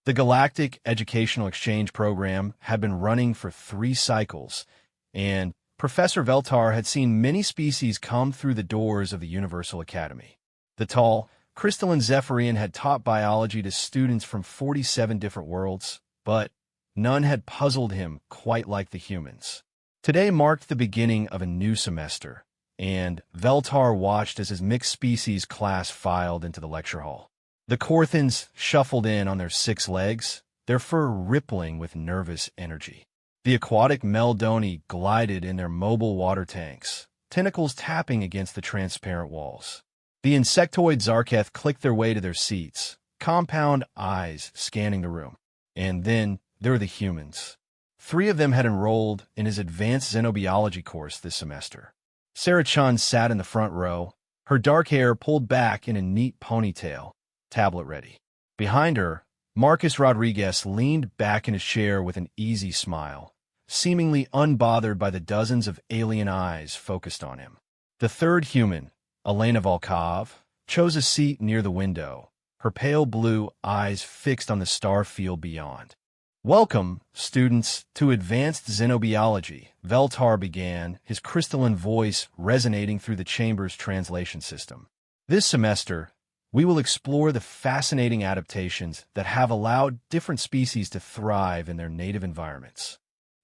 The Galactic Educational Exchange Program had been running for 3 cycles, and Professor Veltar had seen many species come through the doors of the Universal Academy. The tall, crystalline Zephyrian had taught biology to students from 47 different worlds, but none had puzzled him quite like the humans. Today marked the beginning of a new semester, and Veltar watched as his mixed species class filed into the lecture hall. The Korthans shuffled in on their 6 legs, their fur rippling with nervous energy. The aquatic Meldoni glided in their mobile water tanks, tentacles tapping against the transparent walls. The insectoid Zarketh clicked their way to their seats, compound eyes scanning the room. And then there were the humans. 3 of them had enrolled in his advanced xenobiology course this semester. Sarah Chun sat in the front row, her dark hair pulled back in a neat ponytail, tablet ready. Behind her, Marcus Rodriguez leaned back in his chair with an easy smile, seemingly unbothered by the dozens of alien eyes focused on him. The third human, Elena Volkov, chose a seat near the window, her pale blue eyes fixed on the star field beyond. "Welcome, students, to Advanced Xenobiology," Veltar began, his crystalline voice resonating through the chamber's translation system. "This semester, we will explore the fascinating adaptations that have allowed different species to thrive in their native environments."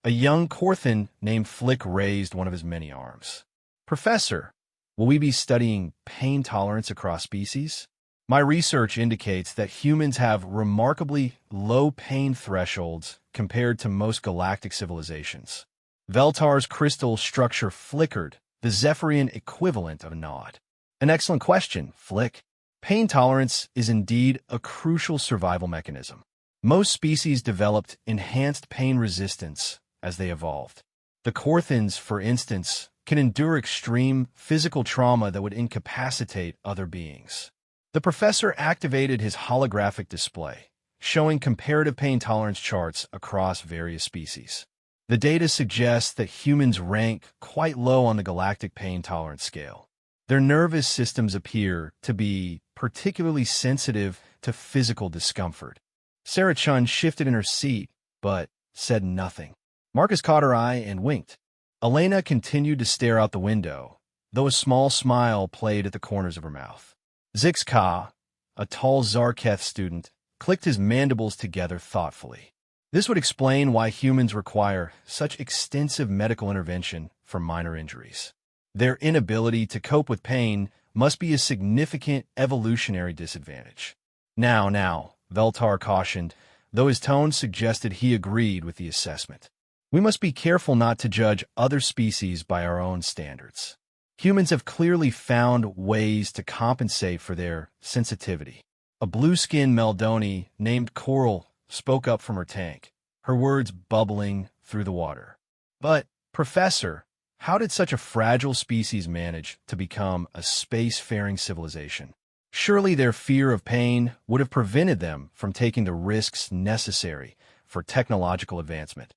A young Korthan named Flick raised one of his many arms. "Professor, will we be studying pain tolerance across species? My research indicates that humans have remarkably low pain thresholds compared to most galactic civilizations." Veltar's crystal structure flickered, the Zephyrian equivalent of a nod. "An excellent question, Flick. Pain tolerance is indeed a crucial survival mechanism. Most species developed enhanced pain resistance as they evolved. The Korthans, for instance, can endure extreme physical trauma that would incapacitate other beings." The professor activated his holographic display, showing comparative pain tolerance charts across various species. The data suggests that humans rank quite low on the galactic pain tolerance scale. Their nervous systems appear to be particularly sensitive to physical discomfort. Sarah Chun shifted in her seat, but said nothing. Marcus caught her eye and winked. Elena continued to stare out the window, though a small smile played at the corners of her mouth. Zix Ka, a tall Zarketh student, clicked his mandibles together thoughtfully. This would explain why humans require such extensive medical intervention for minor injuries. Their inability to cope with pain must be a significant evolutionary disadvantage. Now, Veltar cautioned, though his tone suggested he agreed with the assessment. "We must be careful not to judge other species by our own standards. Humans have clearly found ways to compensate for their sensitivity." A blue-skinned Meldoni named Coral spoke up from her tank, her words bubbling through the water. "But, Professor, how did such a fragile species manage to become a space-faring civilization? Surely their fear of pain would have prevented them from taking the risks necessary for technological advancement."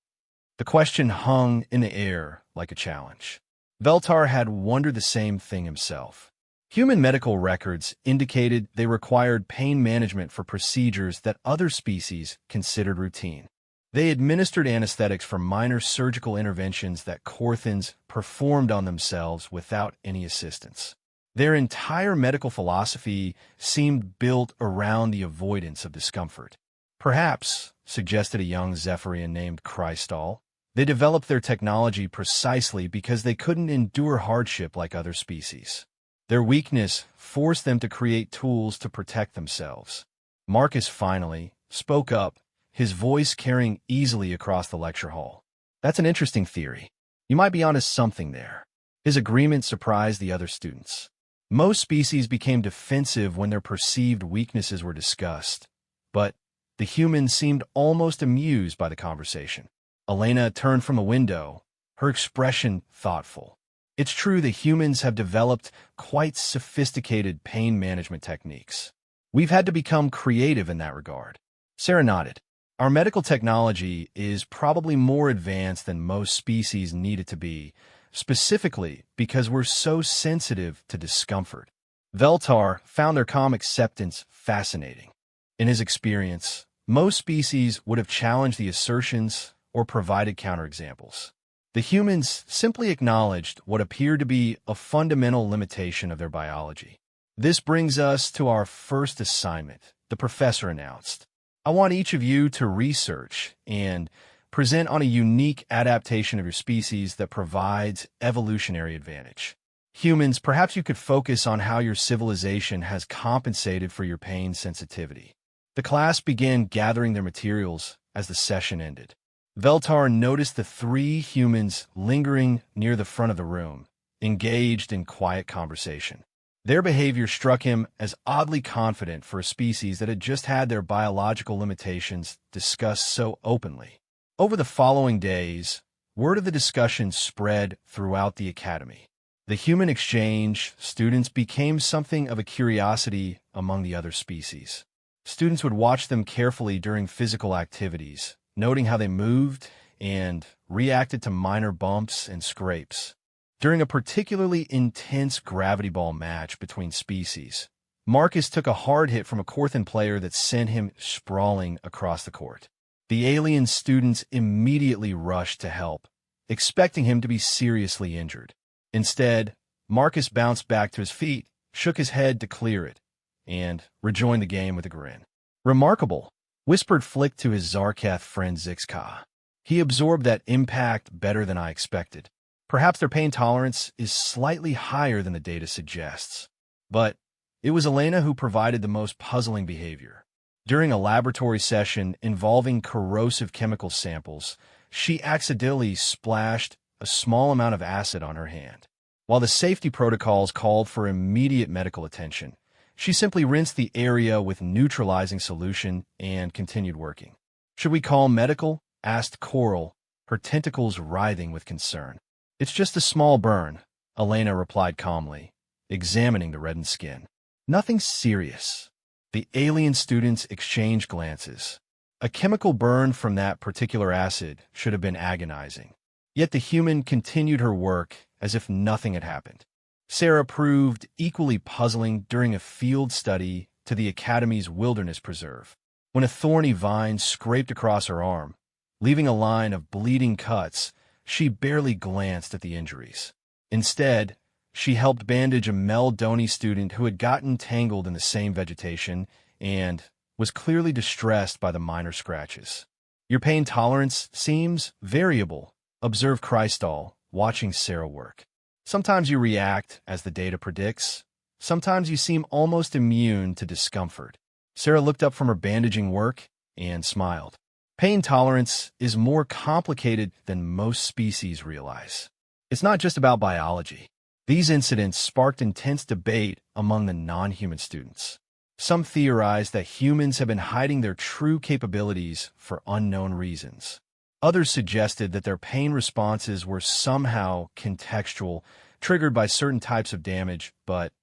The question hung in the air like a challenge. Veltar had wondered the same thing himself. Human medical records indicated they required pain management for procedures that other species considered routine. They administered anesthetics for minor surgical interventions that Korthans performed on themselves without any assistance. Their entire medical philosophy seemed built around the avoidance of discomfort. "Perhaps," suggested a young Zephyrian named Krystal, "they developed their technology precisely because they couldn't endure hardship like other species. Their weakness forced them to create tools to protect themselves." Marcus finally spoke up, his voice carrying easily across the lecture hall. "That's an interesting theory. You might be onto something there." His agreement surprised the other students. Most species became defensive when their perceived weaknesses were discussed, but the humans seemed almost amused by the conversation. Elena turned from the window, her expression thoughtful. "It's true that humans have developed quite sophisticated pain management techniques. We've had to become creative in that regard." Sarah nodded. "Our medical technology is probably more advanced than most species need it to be, specifically because we're so sensitive to discomfort." Veltar found their calm acceptance fascinating. In his experience, Most species would have challenged the assertions or provided counterexamples. The humans simply acknowledged what appeared to be a fundamental limitation of their biology. This brings us to our first assignment, the professor announced. I want each of you to research and present on a unique adaptation of your species that provides evolutionary advantage. Humans, perhaps you could focus on how your civilization has compensated for your pain sensitivity. The class began gathering their materials as the session ended. Veltar noticed the three humans lingering near the front of the room, engaged in quiet conversation. Their behavior struck him as oddly confident for a species that had just had their biological limitations discussed so openly. Over the following days, word of the discussion spread throughout the academy. The human exchange students became something of a curiosity among the other species. Students would watch them carefully during physical activities, noting how they moved and reacted to minor bumps and scrapes. During a particularly intense gravity ball match between species, Marcus took a hard hit from a Corthan player that sent him sprawling across the court. The alien students immediately rushed to help, expecting him to be seriously injured. Instead, Marcus bounced back to his feet, shook his head to clear it, and rejoined the game with a grin. "Remarkable," whispered Flick to his Zarkath friend Zixka. "He absorbed that impact better than I expected. Perhaps their pain tolerance is slightly higher than the data suggests." But it was Elena who provided the most puzzling behavior. During a laboratory session involving corrosive chemical samples, she accidentally splashed a small amount of acid on her hand. While the safety protocols called for immediate medical attention, she simply rinsed the area with neutralizing solution and continued working. "Should we call medical?" asked Coral, her tentacles writhing with concern. "It's just a small burn," Elena replied calmly, examining the reddened skin. "Nothing serious." The alien students exchanged glances. A chemical burn from that particular acid should have been agonizing. Yet the human continued her work as if nothing had happened. Sarah proved equally puzzling during a field study to the Academy's wilderness preserve. When a thorny vine scraped across her arm, leaving a line of bleeding cuts, she barely glanced at the injuries. Instead, she helped bandage a Meldoni student who had gotten tangled in the same vegetation and was clearly distressed by the minor scratches. "Your pain tolerance seems variable," observed Krystal, watching Sarah work. "Sometimes you react as the data predicts. Sometimes you seem almost immune to discomfort." Sarah looked up from her bandaging work and smiled. "Pain tolerance is more complicated than most species realize. It's not just about biology." These incidents sparked intense debate among the non-human students. Some theorized that humans have been hiding their true capabilities for unknown reasons. Others suggested that their pain responses were somehow contextual, triggered by certain types of damage, but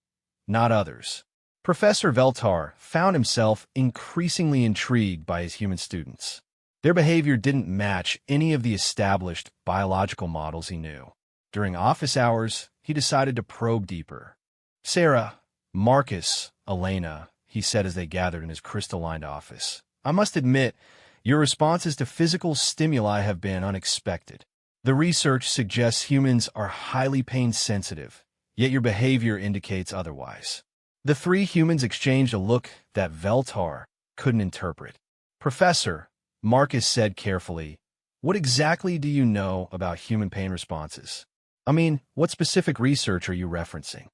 not others. Professor Veltar found himself increasingly intrigued by his human students. Their behavior didn't match any of the established biological models he knew. During office hours, he decided to probe deeper. "Sarah, Marcus, Elena," he said as they gathered in his crystalline office, "I must admit, your responses to physical stimuli have been unexpected. The research suggests humans are highly pain-sensitive, yet your behavior indicates otherwise." The three humans exchanged a look that Veltar couldn't interpret. "Professor," Marcus said carefully, "what exactly do you know about human pain responses? I mean, what specific research are you referencing?"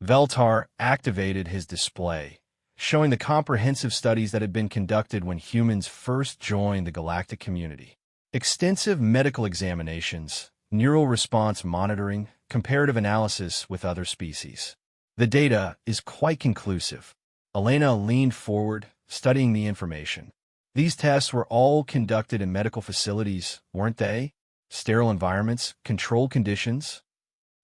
Veltar activated his display, showing the comprehensive studies that had been conducted when humans first joined the galactic community. Extensive medical examinations, neural response monitoring, comparative analysis with other species. The data is quite conclusive. Elena leaned forward, studying the information. "These tests were all conducted in medical facilities, weren't they? Sterile environments, controlled conditions?"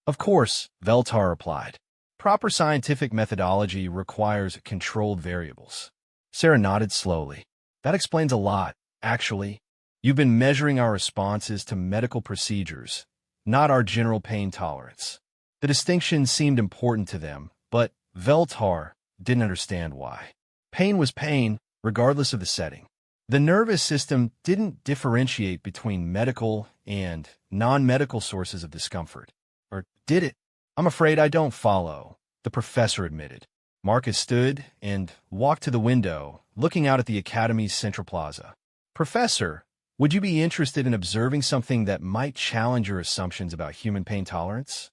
"Of course," Veltar replied. "Proper scientific methodology requires controlled variables." Sarah nodded slowly. "That explains a lot, actually. You've been measuring our responses to medical procedures, not our general pain tolerance." The distinction seemed important to them, but Veltar didn't understand why. Pain was pain, regardless of the setting. The nervous system didn't differentiate between medical and non-medical sources of discomfort. Or did it? I'm afraid I don't follow, the professor admitted. Marcus stood and walked to the window, looking out at the Academy's central plaza. Professor, would you be interested in observing something that might challenge your assumptions about human pain tolerance?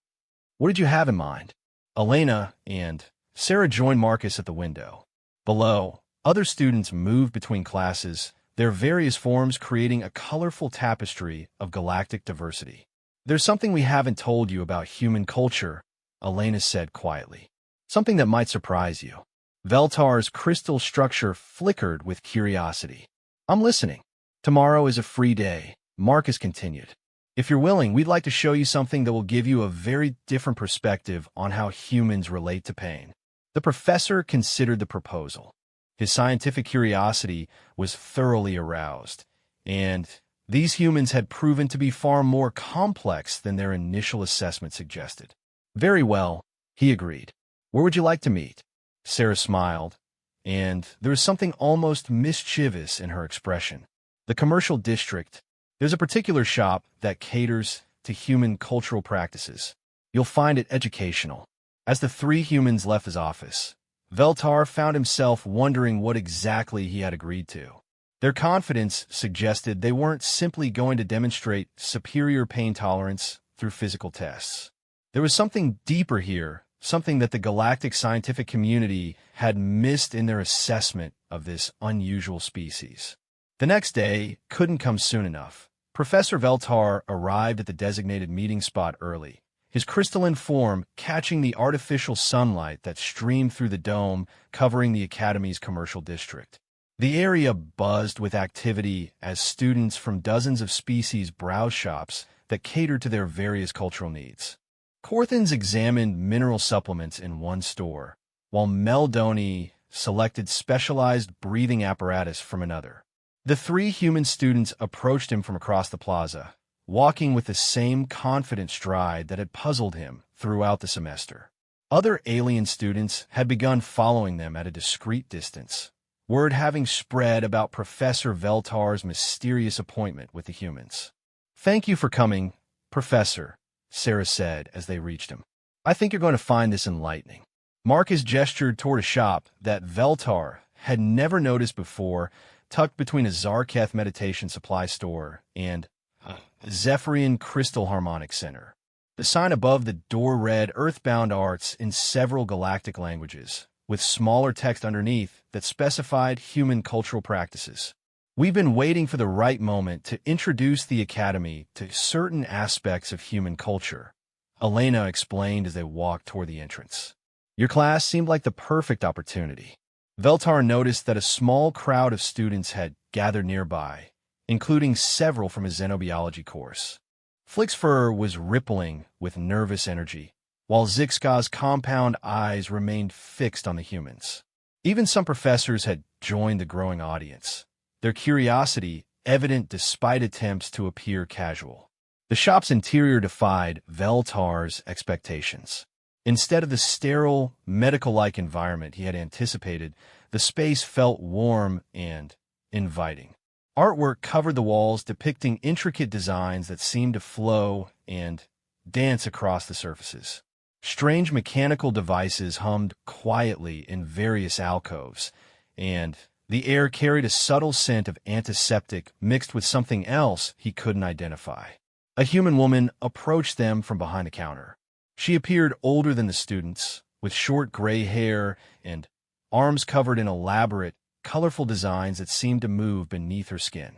What did you have in mind? Elena and Sarah joined Marcus at the window. Below, other students moved between classes, their various forms creating a colorful tapestry of galactic diversity. There's something we haven't told you about human culture, Elena said quietly. Something that might surprise you. Veltar's crystal structure flickered with curiosity. I'm listening. Tomorrow is a free day, Marcus continued. If you're willing, we'd like to show you something that will give you a very different perspective on how humans relate to pain. The professor considered the proposal. His scientific curiosity was thoroughly aroused, and these humans had proven to be far more complex than their initial assessment suggested. Very well, he agreed. Where would you like to meet? Sarah smiled, and there was something almost mischievous in her expression. The commercial district. There's a particular shop that caters to human cultural practices. You'll find it educational. As the three humans left his office, Veltar found himself wondering what exactly he had agreed to. Their confidence suggested they weren't simply going to demonstrate superior pain tolerance through physical tests. There was something deeper here, something that the galactic scientific community had missed in their assessment of this unusual species. The next day couldn't come soon enough. Professor Veltar arrived at the designated meeting spot early, his crystalline form catching the artificial sunlight that streamed through the dome covering the Academy's commercial district. The area buzzed with activity as students from dozens of species browsed shops that catered to their various cultural needs. Corthans examined mineral supplements in one store, while Meldoni selected specialized breathing apparatus from another. The three human students approached him from across the plaza, walking with the same confident stride that had puzzled him throughout the semester. Other alien students had begun following them at a discreet distance, word having spread about Professor Veltar's mysterious appointment with the humans. Thank you for coming, Professor, Sarah said as they reached him. I think you're going to find this enlightening. Marcus gestured toward a shop that Veltar had never noticed before, tucked between a Zarketh meditation supply store and a Zephyrian Crystal Harmonic Center. The sign above the door read Earthbound Arts in several galactic languages, with smaller text underneath that specified human cultural practices. We've been waiting for the right moment to introduce the Academy to certain aspects of human culture, Elena explained as they walked toward the entrance. Your class seemed like the perfect opportunity. Veltar noticed that a small crowd of students had gathered nearby, including several from his xenobiology course. Flick's fur was rippling with nervous energy, while Zixka's compound eyes remained fixed on the humans. Even some professors had joined the growing audience, their curiosity evident despite attempts to appear casual. The shop's interior defied Veltar's expectations. Instead of the sterile, medical-like environment he had anticipated, the space felt warm and inviting. Artwork covered the walls depicting intricate designs that seemed to flow and dance across the surfaces. Strange mechanical devices hummed quietly in various alcoves, and the air carried a subtle scent of antiseptic mixed with something else he couldn't identify. A human woman approached them from behind the counter. She appeared older than the students, with short gray hair and arms covered in elaborate, colorful designs that seemed to move beneath her skin.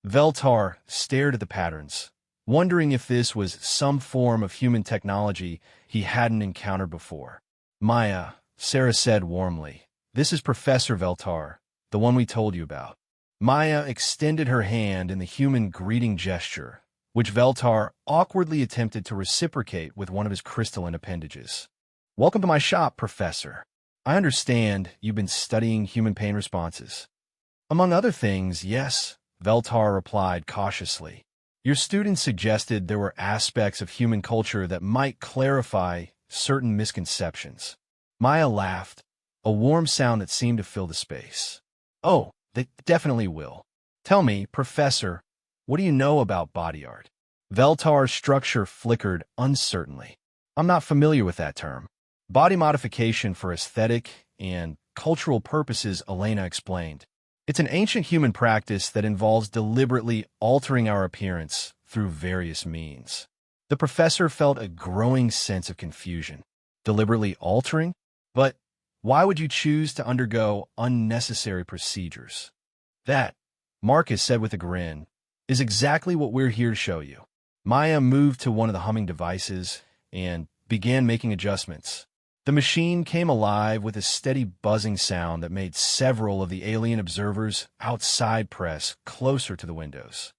Veltar stared at the patterns, wondering if this was some form of human technology he hadn't encountered before. Maya, Sarah said warmly, this is Professor Veltar, the one we told you about. Maya extended her hand in the human greeting gesture, which Veltar awkwardly attempted to reciprocate with one of his crystalline appendages. Welcome to my shop, Professor. I understand you've been studying human pain responses. Among other things, yes, Veltar replied cautiously. Your students suggested there were aspects of human culture that might clarify certain misconceptions. Maya laughed, a warm sound that seemed to fill the space. Oh, they definitely will. Tell me, Professor, what do you know about body art? Veltar's structure flickered uncertainly. I'm not familiar with that term. Body modification for aesthetic and cultural purposes, Elena explained. It's an ancient human practice that involves deliberately altering our appearance through various means. The professor felt a growing sense of confusion. Deliberately altering? But why would you choose to undergo unnecessary procedures? That, Marcus said with a grin, is exactly what we're here to show you. Maya moved to one of the humming devices and began making adjustments. The machine came alive with a steady buzzing sound that made several of the alien observers outside press closer to the windows.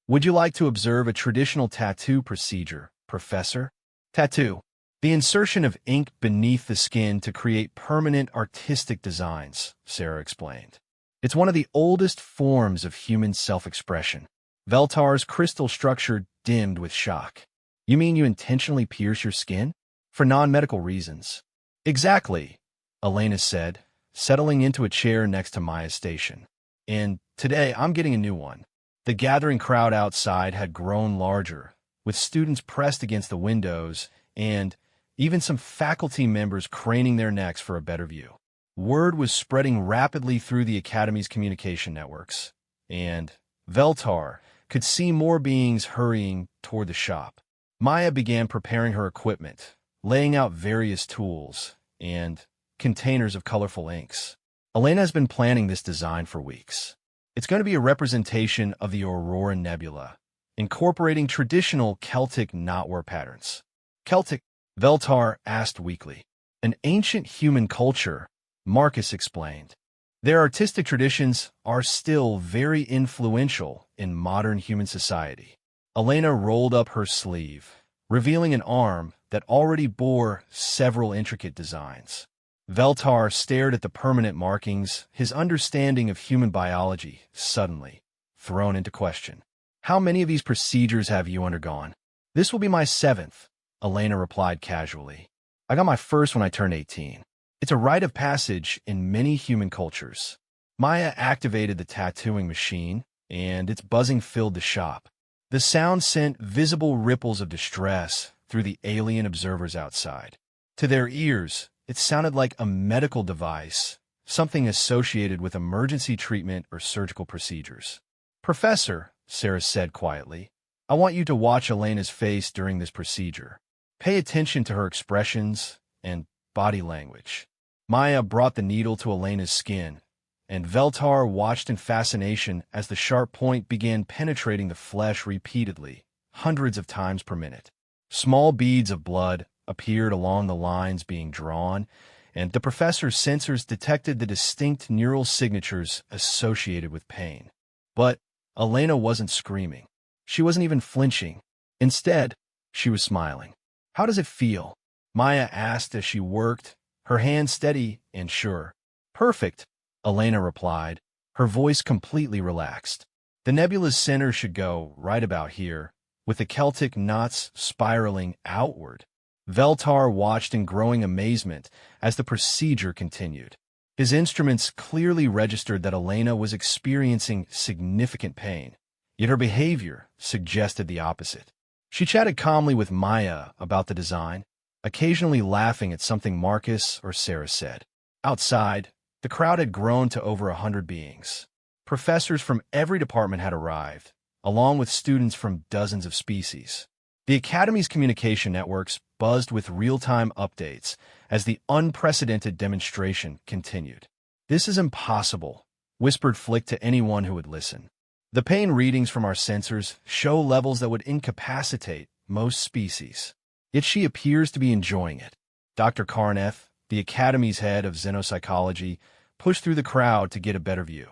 Would you like to observe a traditional tattoo procedure, Professor? Tattoo. The insertion of ink beneath the skin to create permanent artistic designs, Sarah explained. It's one of the oldest forms of human self-expression. Veltar's crystal structure dimmed with shock. You mean you intentionally pierce your skin? For non-medical reasons. Exactly, Elena said, settling into a chair next to Maya's station. And today I'm getting a new one. The gathering crowd outside had grown larger, with students pressed against the windows and even some faculty members craning their necks for a better view. Word was spreading rapidly through the Academy's communication networks, and Veltar could see more beings hurrying toward the shop. Maya began preparing her equipment, laying out various tools and containers of colorful inks. Elena has been planning this design for weeks. It's going to be a representation of the Aurora Nebula, incorporating traditional Celtic knotwear patterns. Celtic? Veltar asked weakly. An ancient human culture, Marcus explained. Their artistic traditions are still very influential in modern human society. Elena rolled up her sleeve, revealing an arm that already bore several intricate designs. Veltar stared at the permanent markings, his understanding of human biology suddenly thrown into question. How many of these procedures have you undergone? This will be my 7th, Elena replied casually. I got my first when I turned 18. It's a rite of passage in many human cultures. Maya activated the tattooing machine, and its buzzing filled the shop. The sound sent visible ripples of distress through the alien observers outside. To their ears, it sounded like a medical device, something associated with emergency treatment or surgical procedures. Professor, Sarah said quietly, I want you to watch Elena's face during this procedure. Pay attention to her expressions and body language. Maya brought the needle to Elena's skin, and Veltar watched in fascination as the sharp point began penetrating the flesh repeatedly, hundreds of times per minute. Small beads of blood appeared along the lines being drawn, and the professor's sensors detected the distinct neural signatures associated with pain. But Elena wasn't screaming. She wasn't even flinching. Instead, she was smiling. How does it feel? Maya asked as she worked, her hand steady and sure. Perfect, Elena replied, her voice completely relaxed. The nebula's center should go right about here, with the Celtic knots spiraling outward. Veltar watched in growing amazement as the procedure continued. His instruments clearly registered that Elena was experiencing significant pain, yet her behavior suggested the opposite. She chatted calmly with Maya about the design, occasionally laughing at something Marcus or Sarah said. Outside, the crowd had grown to over 100 beings. Professors from every department had arrived, along with students from dozens of species. The Academy's communication networks buzzed with real-time updates as the unprecedented demonstration continued. This is impossible, whispered Flick to anyone who would listen. The pain readings from our sensors show levels that would incapacitate most species. Yet she appears to be enjoying it. Dr. Karneff, the Academy's head of xenopsychology, pushed through the crowd to get a better view.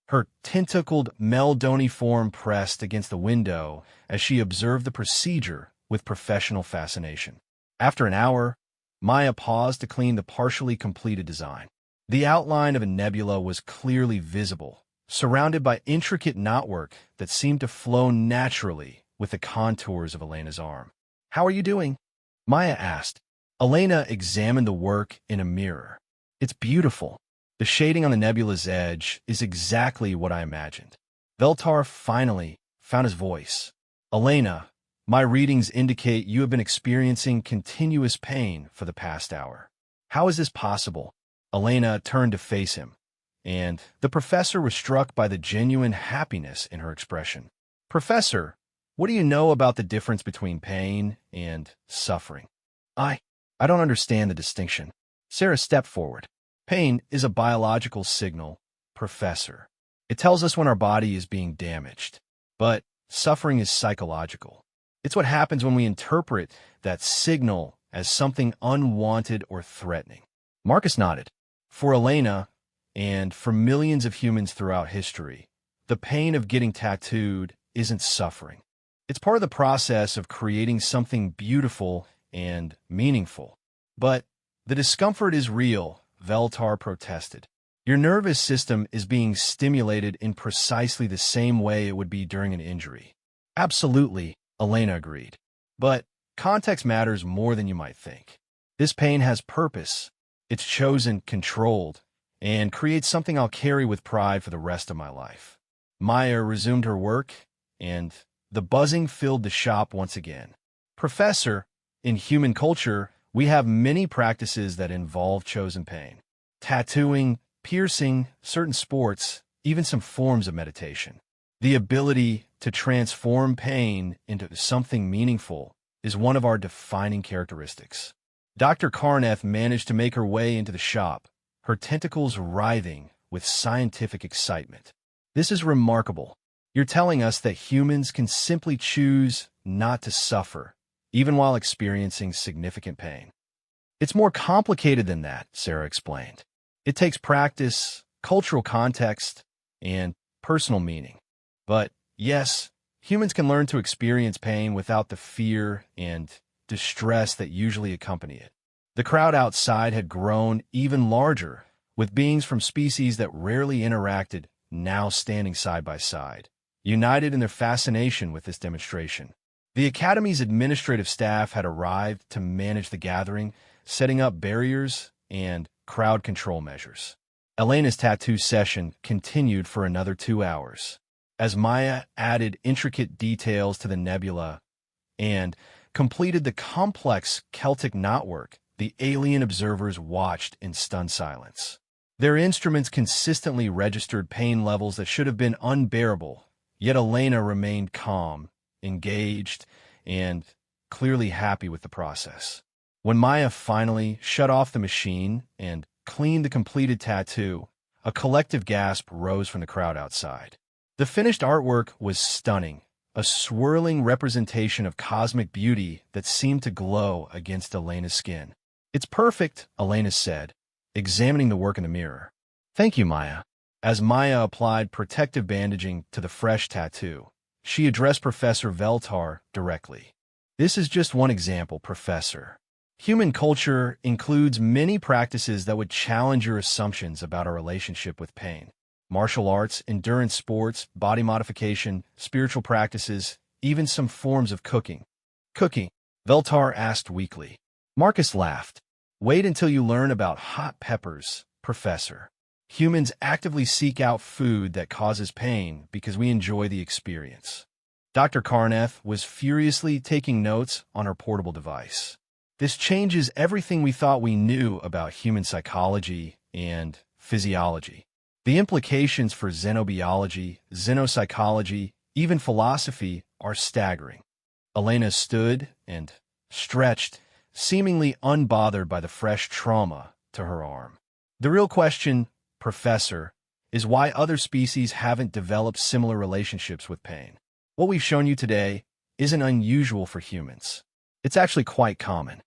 Her tentacled Meldoni form pressed against the window as she observed the procedure with professional fascination. After an hour, Maya paused to clean the partially completed design. The outline of a nebula was clearly visible, surrounded by intricate knotwork that seemed to flow naturally with the contours of Elena's arm. How are you doing? Maya asked. Elena examined the work in a mirror. It's beautiful. The shading on the nebula's edge is exactly what I imagined. Veltar finally found his voice. Elena, my readings indicate you have been experiencing continuous pain for the past hour. How is this possible? Elena turned to face him, and the professor was struck by the genuine happiness in her expression. Professor, what do you know about the difference between pain and suffering? I don't understand the distinction. Sarah stepped forward. Pain is a biological signal, Professor. It tells us when our body is being damaged. But suffering is psychological. It's what happens when we interpret that signal as something unwanted or threatening. Marcus nodded. For Elena, and for millions of humans throughout history, the pain of getting tattooed isn't suffering. It's part of the process of creating something beautiful and meaningful. But the discomfort is real, Veltar protested. Your nervous system is being stimulated in precisely the same way it would be during an injury. Absolutely, Elena agreed. But context matters more than you might think. This pain has purpose. It's chosen, controlled, and creates something I'll carry with pride for the rest of my life. Maya resumed her work, and the buzzing filled the shop once again. Professor, in human culture, we have many practices that involve chosen pain. Tattooing, piercing, certain sports, even some forms of meditation. The ability to transform pain into something meaningful is one of our defining characteristics. Dr. Karnath managed to make her way into the shop, her tentacles writhing with scientific excitement. This is remarkable. You're telling us that humans can simply choose not to suffer, even while experiencing significant pain. It's more complicated than that, Sarah explained. It takes practice, cultural context, and personal meaning. But yes, humans can learn to experience pain without the fear and distress that usually accompany it. The crowd outside had grown even larger, with beings from species that rarely interacted now standing side by side, united in their fascination with this demonstration. The Academy's administrative staff had arrived to manage the gathering, setting up barriers and crowd control measures. Elena's tattoo session continued for another 2 hours, as Maya added intricate details to the nebula and completed the complex Celtic knotwork. The alien observers watched in stunned silence. Their instruments consistently registered pain levels that should have been unbearable, yet Elena remained calm, engaged, and clearly happy with the process. When Maya finally shut off the machine and cleaned the completed tattoo, a collective gasp rose from the crowd outside. The finished artwork was stunning, a swirling representation of cosmic beauty that seemed to glow against Elena's skin. It's perfect, Elena said, examining the work in the mirror. Thank you, Maya. As Maya applied protective bandaging to the fresh tattoo, she addressed Professor Veltar directly. This is just one example, Professor. Human culture includes many practices that would challenge your assumptions about our relationship with pain. Martial arts, endurance sports, body modification, spiritual practices, even some forms of cooking. Cooking? Veltar asked weakly. Marcus laughed. Wait until you learn about hot peppers, Professor. Humans actively seek out food that causes pain because we enjoy the experience. Dr. Karnath was furiously taking notes on her portable device. This changes everything we thought we knew about human psychology and physiology. The implications for xenobiology, xenopsychology, even philosophy are staggering. Elena stood and stretched, seemingly unbothered by the fresh trauma to her arm. The real question, Professor, is why other species haven't developed similar relationships with pain. What we've shown you today isn't unusual for humans. It's actually quite common.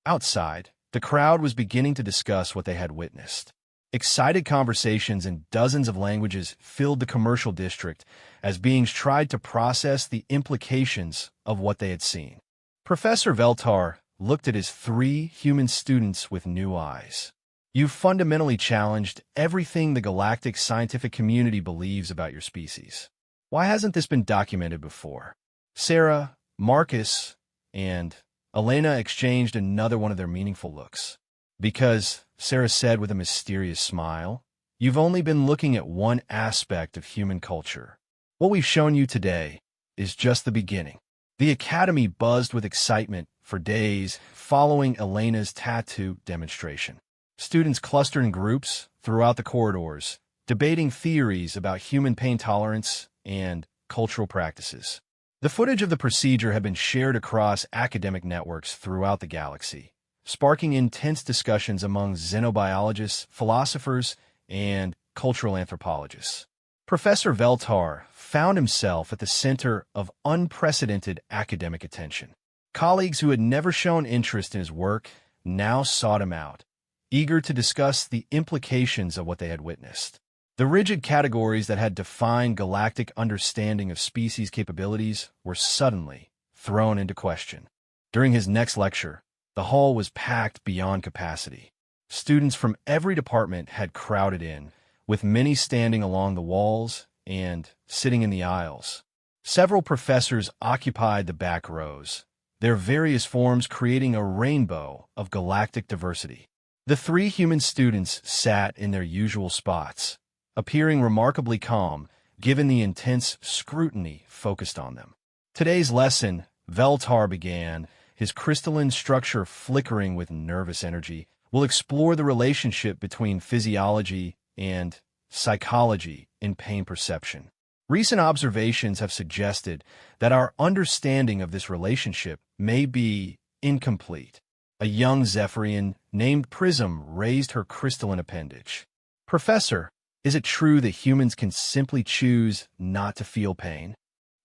Outside, the crowd was beginning to discuss what they had witnessed. Excited conversations in dozens of languages filled the commercial district as beings tried to process the implications of what they had seen. Professor Veltar looked at his 3 human students with new eyes. You've fundamentally challenged everything the galactic scientific community believes about your species. Why hasn't this been documented before? Sarah, Marcus, and Elena exchanged another one of their meaningful looks. Because, Sarah said with a mysterious smile, you've only been looking at one aspect of human culture. What we've shown you today is just the beginning. The Academy buzzed with excitement for days following Elena's tattoo demonstration. Students clustered in groups throughout the corridors, debating theories about human pain tolerance and cultural practices. The footage of the procedure had been shared across academic networks throughout the galaxy, sparking intense discussions among xenobiologists, philosophers, and cultural anthropologists. Professor Veltar found himself at the center of unprecedented academic attention. Colleagues who had never shown interest in his work now sought him out, eager to discuss the implications of what they had witnessed. The rigid categories that had defined galactic understanding of species capabilities were suddenly thrown into question. During his next lecture, the hall was packed beyond capacity. Students from every department had crowded in, with many standing along the walls and sitting in the aisles. Several professors occupied the back rows, their various forms creating a rainbow of galactic diversity. The three human students sat in their usual spots, appearing remarkably calm given the intense scrutiny focused on them. Today's lesson, Veltar began, his crystalline structure flickering with nervous energy, will explore the relationship between physiology and psychology in pain perception. Recent observations have suggested that our understanding of this relationship may be incomplete. A young Zephyrian named Prism raised her crystalline appendage. "Professor, is it true that humans can simply choose not to feel pain?"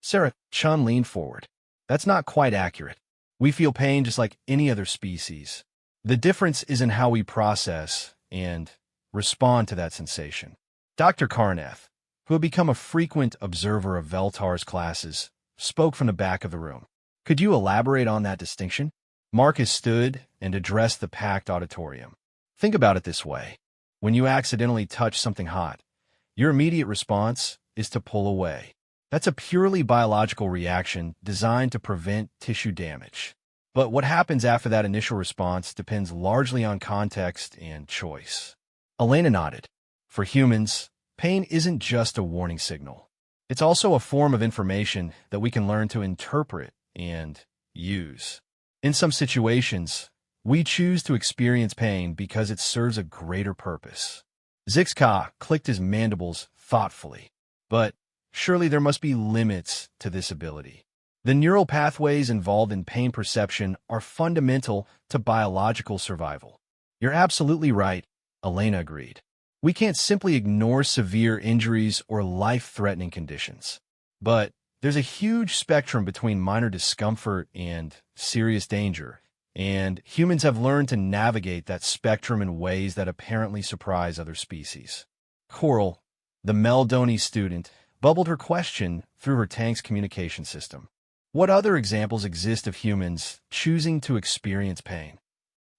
Sarah Chun leaned forward. "That's not quite accurate. We feel pain just like any other species. The difference is in how we process and respond to that sensation." Dr. Karnath, who had become a frequent observer of Veltar's classes, spoke from the back of the room. "Could you elaborate on that distinction?" Marcus stood and addressed the packed auditorium. "Think about it this way. When you accidentally touch something hot, your immediate response is to pull away. That's a purely biological reaction designed to prevent tissue damage. But what happens after that initial response depends largely on context and choice." Elena nodded. "For humans, pain isn't just a warning signal. It's also a form of information that we can learn to interpret and use. In some situations, we choose to experience pain because it serves a greater purpose." Zixka clicked his mandibles thoughtfully. "But surely there must be limits to this ability. The neural pathways involved in pain perception are fundamental to biological survival." "You're absolutely right," Elena agreed. "We can't simply ignore severe injuries or life-threatening conditions. But there's a huge spectrum between minor discomfort and serious danger, and humans have learned to navigate that spectrum in ways that apparently surprise other species." Coral, the Meldoni student, bubbled her question through her tank's communication system. "What other examples exist of humans choosing to experience pain?"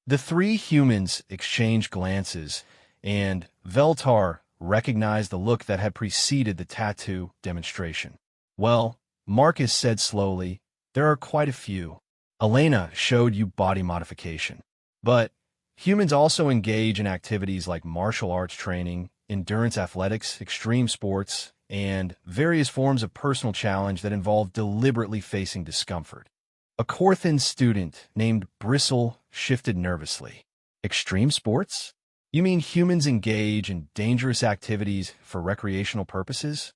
The three humans exchanged glances, and Veltar recognized the look that had preceded the tattoo demonstration. "Well," Marcus said slowly, "there are quite a few. Elena showed you body modification. But humans also engage in activities like martial arts training, endurance athletics, extreme sports, and various forms of personal challenge that involve deliberately facing discomfort." A Corthan student named Bristle shifted nervously. "Extreme sports? You mean humans engage in dangerous activities for recreational purposes?"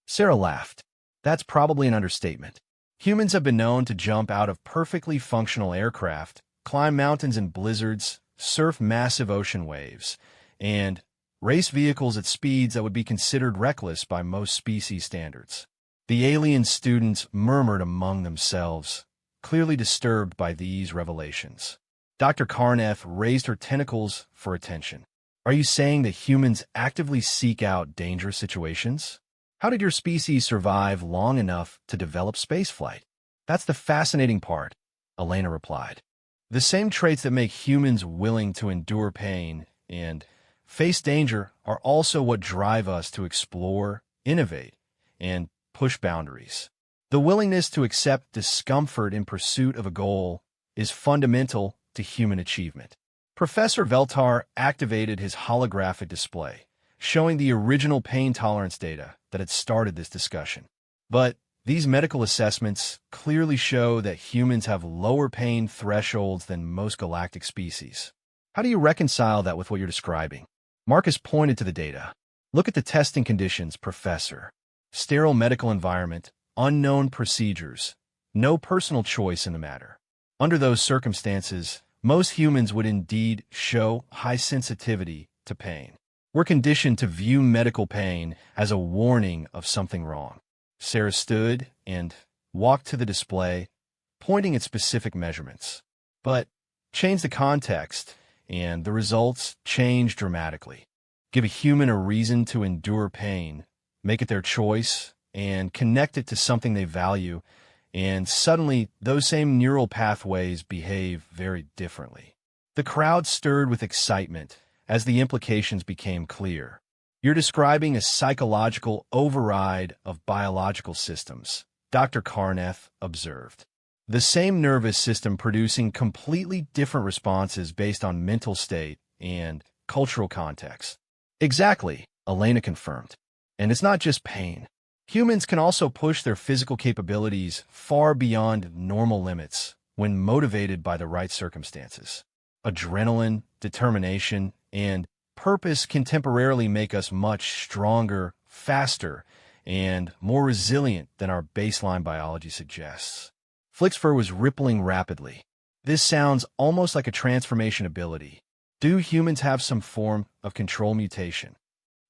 Sarah laughed. "That's probably an understatement. Humans have been known to jump out of perfectly functional aircraft, climb mountains in blizzards, surf massive ocean waves, and race vehicles at speeds that would be considered reckless by most species standards." The alien students murmured among themselves, clearly disturbed by these revelations. Dr. Karnath raised her tentacles for attention. "Are you saying that humans actively seek out dangerous situations? How did your species survive long enough to develop spaceflight?" "That's the fascinating part," Elena replied. "The same traits that make humans willing to endure pain and face danger are also what drive us to explore, innovate, and push boundaries. The willingness to accept discomfort in pursuit of a goal is fundamental to human achievement." Professor Veltar activated his holographic display, showing the original pain tolerance data that had started this discussion. But these medical assessments clearly show that humans have lower pain thresholds than most galactic species. How do you reconcile that with what you're describing? Marcus pointed to the data. Look at the testing conditions, Professor. Sterile medical environment, unknown procedures, no personal choice in the matter. Under those circumstances, most humans would indeed show high sensitivity to pain. We're conditioned to view medical pain as a warning of something wrong. Sarah stood and walked to the display, pointing at specific measurements. But change the context, and the results change dramatically. Give a human a reason to endure pain, make it their choice, and connect it to something they value, and suddenly those same neural pathways behave very differently. The crowd stirred with excitement as the implications became clear. You're describing a psychological override of biological systems, Dr. Karnath observed. The same nervous system producing completely different responses based on mental state and cultural context. Exactly, Elena confirmed. And it's not just pain. Humans can also push their physical capabilities far beyond normal limits when motivated by the right circumstances. Adrenaline, determination, and purpose can temporarily make us much stronger, faster, and more resilient than our baseline biology suggests. Flick's fur was rippling rapidly. This sounds almost like a transformation ability. Do humans have some form of control mutation?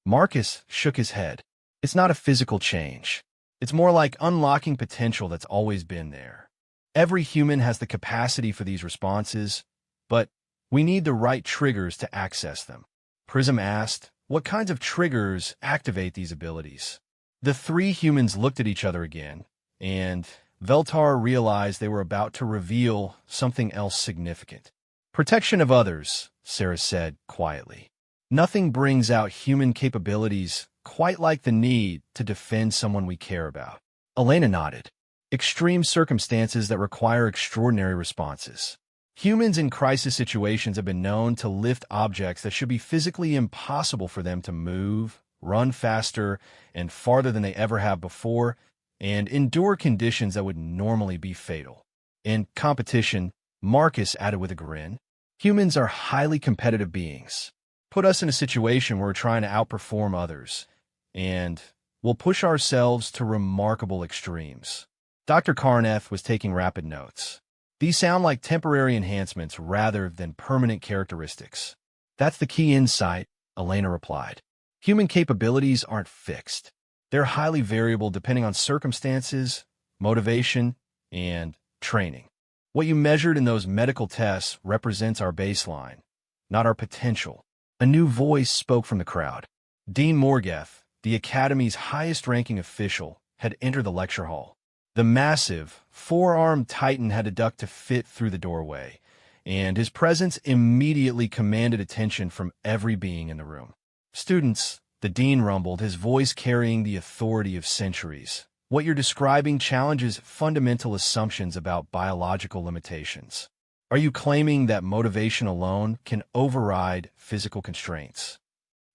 Marcus shook his head. It's not a physical change. It's more like unlocking potential that's always been there. Every human has the capacity for these responses, but we need the right triggers to access them. Prism asked, what kinds of triggers activate these abilities? The three humans looked at each other again, and Veltar realized they were about to reveal something else significant. Protection of others, Sarah said quietly. Nothing brings out human capabilities quite like the need to defend someone we care about. Elena nodded. Extreme circumstances that require extraordinary responses. Humans in crisis situations have been known to lift objects that should be physically impossible for them to move, run faster and farther than they ever have before, and endure conditions that would normally be fatal. In competition, Marcus added with a grin, humans are highly competitive beings. Put us in a situation where we're trying to outperform others, and we'll push ourselves to remarkable extremes. Dr. Karnath was taking rapid notes. These sound like temporary enhancements rather than permanent characteristics. That's the key insight, Elena replied. Human capabilities aren't fixed. They're highly variable depending on circumstances, motivation, and training. What you measured in those medical tests represents our baseline, not our potential. A new voice spoke from the crowd. Dean Morgeth, the Academy's highest-ranking official, had entered the lecture hall. The massive, four-armed Titan had to duck to fit through the doorway, and his presence immediately commanded attention from every being in the room. Students, the dean rumbled, his voice carrying the authority of centuries. What you're describing challenges fundamental assumptions about biological limitations. Are you claiming that motivation alone can override physical constraints?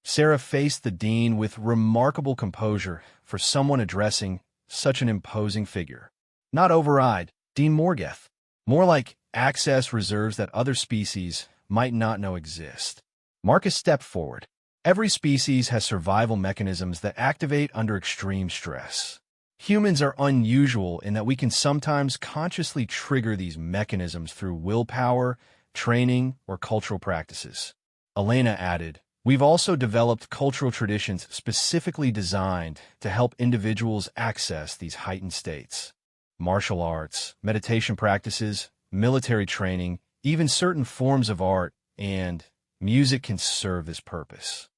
Sarah faced the dean with remarkable composure for someone addressing such an imposing figure. Not override, Dean Morgeth. More like access reserves that other species might not know exist. Marcus stepped forward. Every species has survival mechanisms that activate under extreme stress. Humans are unusual in that we can sometimes consciously trigger these mechanisms through willpower, training, or cultural practices. Elena added, we've also developed cultural traditions specifically designed to help individuals access these heightened states. Martial arts, meditation practices, military training, even certain forms of art and music can serve this purpose.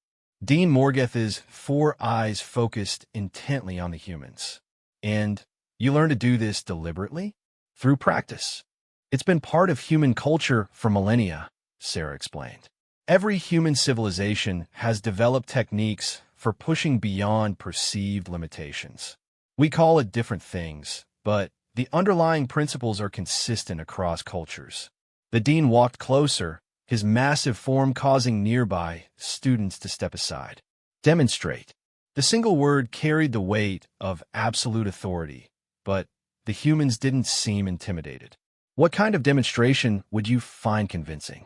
Dean Morgeth's four eyes focused intently on the humans. And you learn to do this deliberately? Through practice. It's been part of human culture for millennia, Sarah explained. Every human civilization has developed techniques for pushing beyond perceived limitations. We call it different things, but the underlying principles are consistent across cultures. The dean walked closer, his massive form causing nearby students to step aside. Demonstrate. The single word carried the weight of absolute authority, but the humans didn't seem intimidated. What kind of demonstration would you find convincing?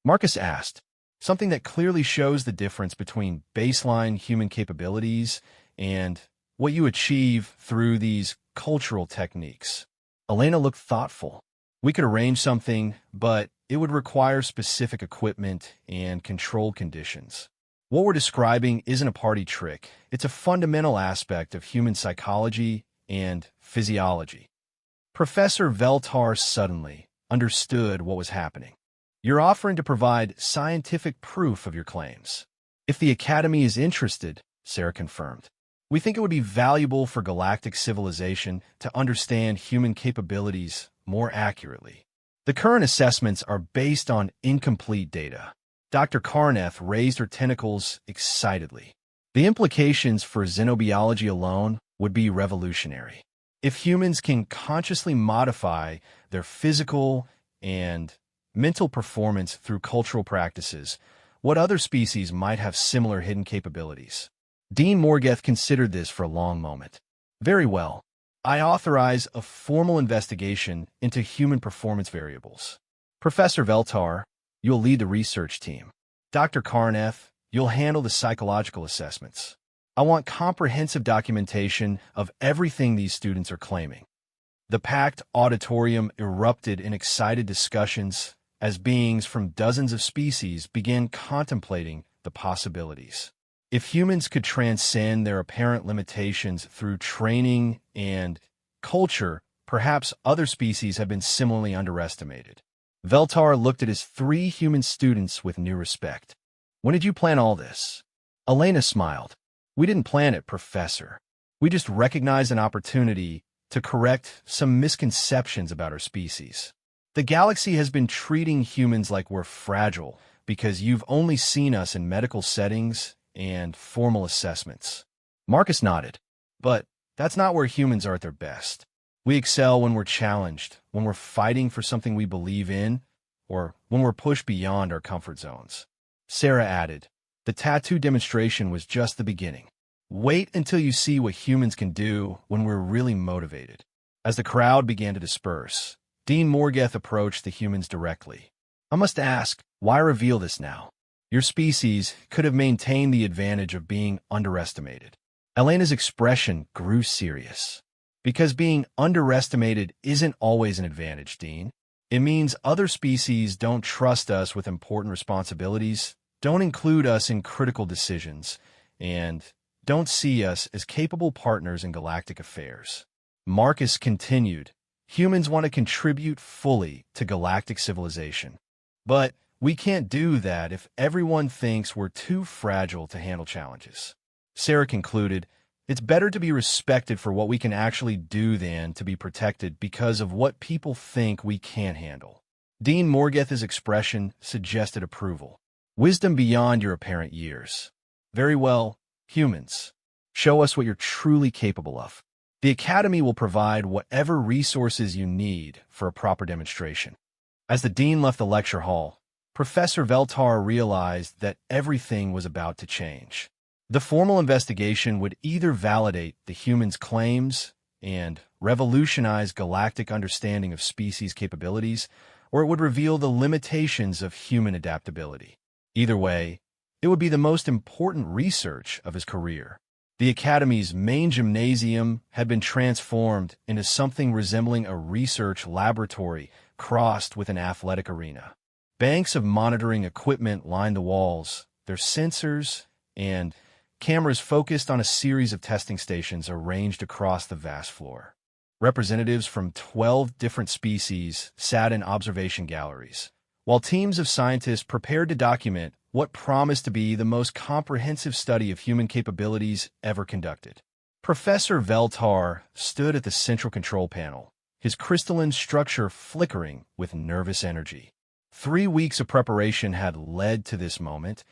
Marcus asked, something that clearly shows the difference between baseline human capabilities and what you achieve through these cultural techniques. Elena looked thoughtful. We could arrange something, but it would require specific equipment and controlled conditions. What we're describing isn't a party trick. It's a fundamental aspect of human psychology and physiology. Professor Veltar suddenly understood what was happening. You're offering to provide scientific proof of your claims. If the Academy is interested, Sarah confirmed, we think it would be valuable for galactic civilization to understand human capabilities more accurately. The current assessments are based on incomplete data. Dr. Karnath raised her tentacles excitedly. The implications for xenobiology alone would be revolutionary. If humans can consciously modify their physical and mental performance through cultural practices, what other species might have similar hidden capabilities? Dean Morgeth considered this for a long moment. Very well. I authorize a formal investigation into human performance variables. Professor Veltar, you'll lead the research team. Dr. Karnath, you'll handle the psychological assessments. I want comprehensive documentation of everything these students are claiming. The packed auditorium erupted in excited discussions as beings from dozens of species began contemplating the possibilities. If humans could transcend their apparent limitations through training and culture, perhaps other species have been similarly underestimated. Veltar looked at his 3 human students with new respect. When did you plan all this? Elena smiled. We didn't plan it, Professor. We just recognized an opportunity to correct some misconceptions about our species. The galaxy has been treating humans like we're fragile because you've only seen us in medical settings and formal assessments. Marcus nodded. But that's not where humans are at their best. We excel when we're challenged, when we're fighting for something we believe in, or when we're pushed beyond our comfort zones. Sarah added, the tattoo demonstration was just the beginning. Wait until you see what humans can do when we're really motivated. As the crowd began to disperse, Dean Morgeth approached the humans directly. I must ask, why reveal this now? Your species could have maintained the advantage of being underestimated. Elena's expression grew serious. Because being underestimated isn't always an advantage, Dean. It means other species don't trust us with important responsibilities, don't include us in critical decisions, and don't see us as capable partners in galactic affairs. Marcus continued, humans want to contribute fully to galactic civilization. But we can't do that if everyone thinks we're too fragile to handle challenges. Sarah concluded, it's better to be respected for what we can actually do than to be protected because of what people think we can't handle. Dean Morgeth's expression suggested approval. Wisdom beyond your apparent years. Very well, humans. Show us what you're truly capable of. The Academy will provide whatever resources you need for a proper demonstration. As the Dean left the lecture hall, Professor Veltar realized that everything was about to change. The formal investigation would either validate the humans' claims and revolutionize galactic understanding of species capabilities, or it would reveal the limitations of human adaptability. Either way, it would be the most important research of his career. The Academy's main gymnasium had been transformed into something resembling a research laboratory crossed with an athletic arena. Banks of monitoring equipment lined the walls, their sensors and cameras focused on a series of testing stations arranged across the vast floor. Representatives from 12 different species sat in observation galleries, while teams of scientists prepared to document what promised to be the most comprehensive study of human capabilities ever conducted. Professor Veltar stood at the central control panel, his crystalline structure flickering with nervous energy. 3 weeks of preparation had led to this moment,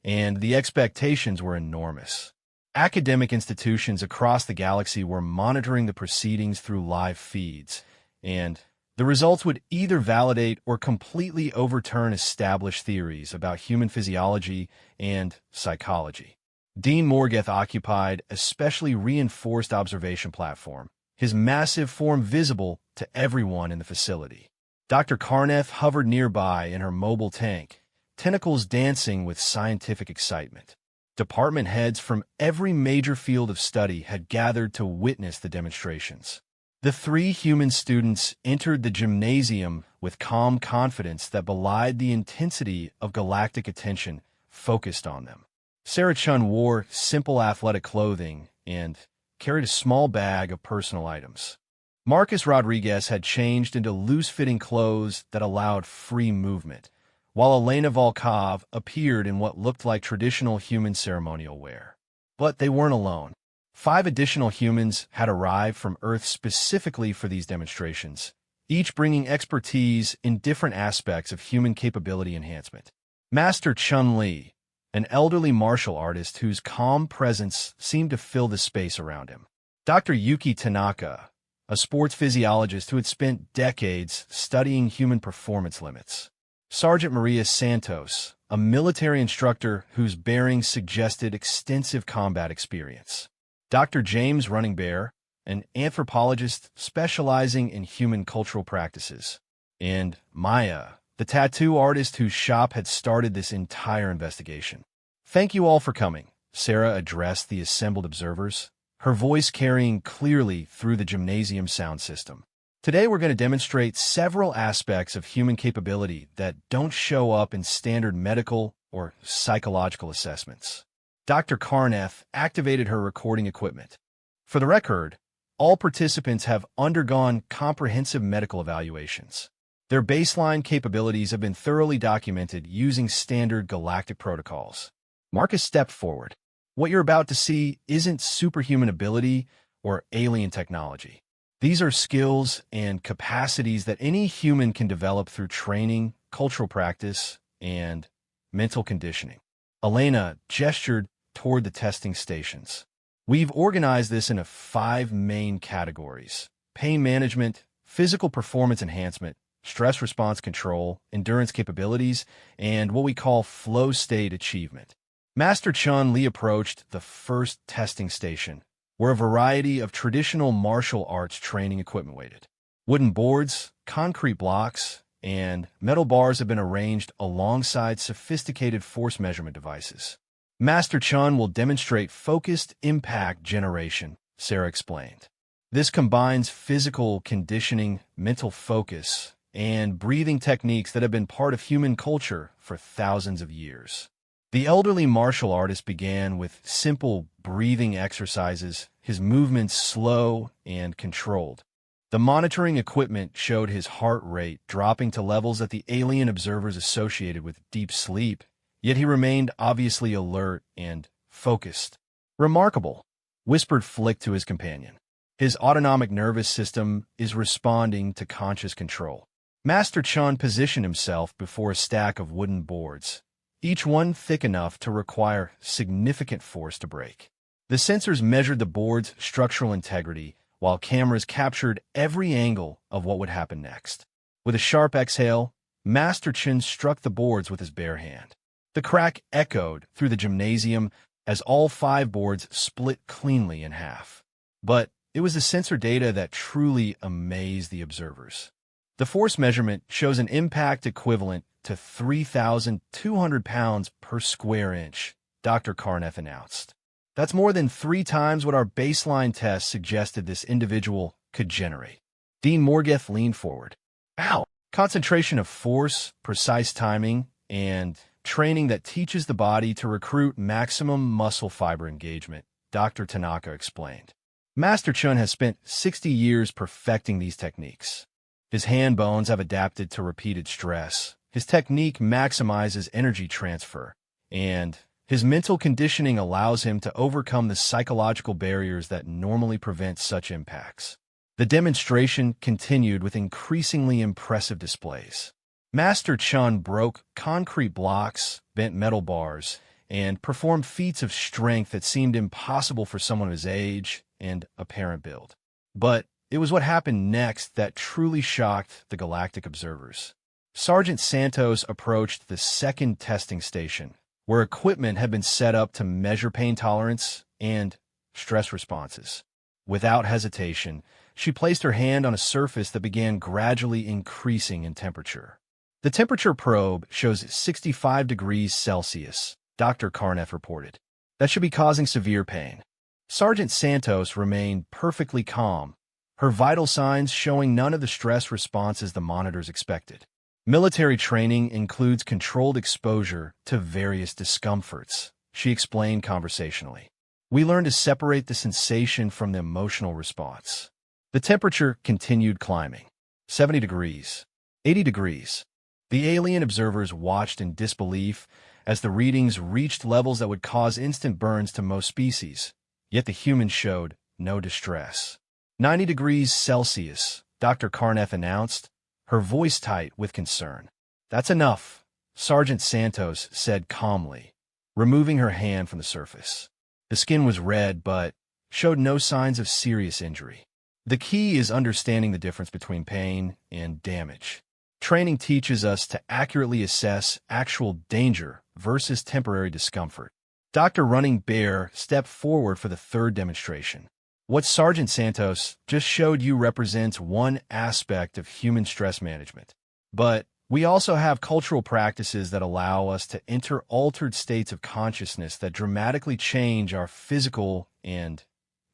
and the expectations were enormous. Academic institutions across the galaxy were monitoring the proceedings through live feeds, and the results would either validate or completely overturn established theories about human physiology and psychology. Dean Morgeth occupied a specially reinforced observation platform, his massive form visible to everyone in the facility. Dr. Karneth hovered nearby in her mobile tank, tentacles dancing with scientific excitement. Department heads from every major field of study had gathered to witness the demonstrations. The three human students entered the gymnasium with calm confidence that belied the intensity of galactic attention focused on them. Sarah Chun wore simple athletic clothing and carried a small bag of personal items. Marcus Rodriguez had changed into loose-fitting clothes that allowed free movement, while Elena Volkov appeared in what looked like traditional human ceremonial wear. But they weren't alone. 5 additional humans had arrived from Earth specifically for these demonstrations, each bringing expertise in different aspects of human capability enhancement. Master Chun Li, an elderly martial artist whose calm presence seemed to fill the space around him. Dr. Yuki Tanaka, a sports physiologist who had spent decades studying human performance limits. Sergeant Maria Santos, a military instructor whose bearings suggested extensive combat experience. Dr. James Running Bear, an anthropologist specializing in human cultural practices. And Maya, the tattoo artist whose shop had started this entire investigation. "Thank you all for coming," Sarah addressed the assembled observers, her voice carrying clearly through the gymnasium sound system. "Today we're going to demonstrate several aspects of human capability that don't show up in standard medical or psychological assessments." Dr. Karneth activated her recording equipment. "For the record, all participants have undergone comprehensive medical evaluations. Their baseline capabilities have been thoroughly documented using standard galactic protocols." Marcus stepped forward. "What you're about to see isn't superhuman ability or alien technology. These are skills and capacities that any human can develop through training, cultural practice, and mental conditioning." Elena gestured toward the testing stations. "We've organized this into 5 main categories: pain management, physical performance enhancement, stress response control, endurance capabilities, and what we call flow state achievement." Master Chun Li approached the first testing station, where a variety of traditional martial arts training equipment waited. Wooden boards, concrete blocks, and metal bars have been arranged alongside sophisticated force measurement devices. "Master Chun will demonstrate focused impact generation," Sarah explained. "This combines physical conditioning, mental focus, and breathing techniques that have been part of human culture for thousands of years." The elderly martial artist began with simple breathing exercises, his movements slow and controlled. The monitoring equipment showed his heart rate dropping to levels that the alien observers associated with deep sleep, yet he remained obviously alert and focused. "Remarkable," whispered Flick to his companion. "His autonomic nervous system is responding to conscious control." Master Chun positioned himself before a stack of wooden boards, each one thick enough to require significant force to break. The sensors measured the board's structural integrity, while cameras captured every angle of what would happen next. With a sharp exhale, Master Chun struck the boards with his bare hand. The crack echoed through the gymnasium as all 5 boards split cleanly in half. But it was the sensor data that truly amazed the observers. The force measurement shows an impact equivalent to 3,200 pounds per square inch, Dr. Karneth announced. "That's more than 3 times what our baseline test suggested this individual could generate." Dean Morgeth leaned forward. "Ow! Concentration of force, precise timing, and training that teaches the body to recruit maximum muscle fiber engagement," Dr. Tanaka explained. "Master Chun has spent 60 years perfecting these techniques. His hand bones have adapted to repeated stress. His technique maximizes energy transfer, and his mental conditioning allows him to overcome the psychological barriers that normally prevent such impacts." The demonstration continued with increasingly impressive displays. Master Chun broke concrete blocks, bent metal bars, and performed feats of strength that seemed impossible for someone of his age and apparent build. But it was what happened next that truly shocked the galactic observers. Sergeant Santos approached the second testing station, where equipment had been set up to measure pain tolerance and stress responses. Without hesitation, she placed her hand on a surface that began gradually increasing in temperature. The temperature probe shows 65 degrees Celsius, Dr. Karneff reported. That should be causing severe pain. Sergeant Santos remained perfectly calm, her vital signs showing none of the stress responses the monitors expected. Military training includes controlled exposure to various discomforts, she explained conversationally. We learn to separate the sensation from the emotional response. The temperature continued climbing. 70 degrees. 80 degrees. The alien observers watched in disbelief as the readings reached levels that would cause instant burns to most species, yet the humans showed no distress. 90 degrees Celsius, Dr. Karneff announced, her voice tight with concern. That's enough, Sergeant Santos said calmly, removing her hand from the surface. The skin was red but showed no signs of serious injury. The key is understanding the difference between pain and damage. Training teaches us to accurately assess actual danger versus temporary discomfort. Dr. Running Bear stepped forward for the third demonstration. What Sergeant Santos just showed you represents one aspect of human stress management. But we also have cultural practices that allow us to enter altered states of consciousness that dramatically change our physical and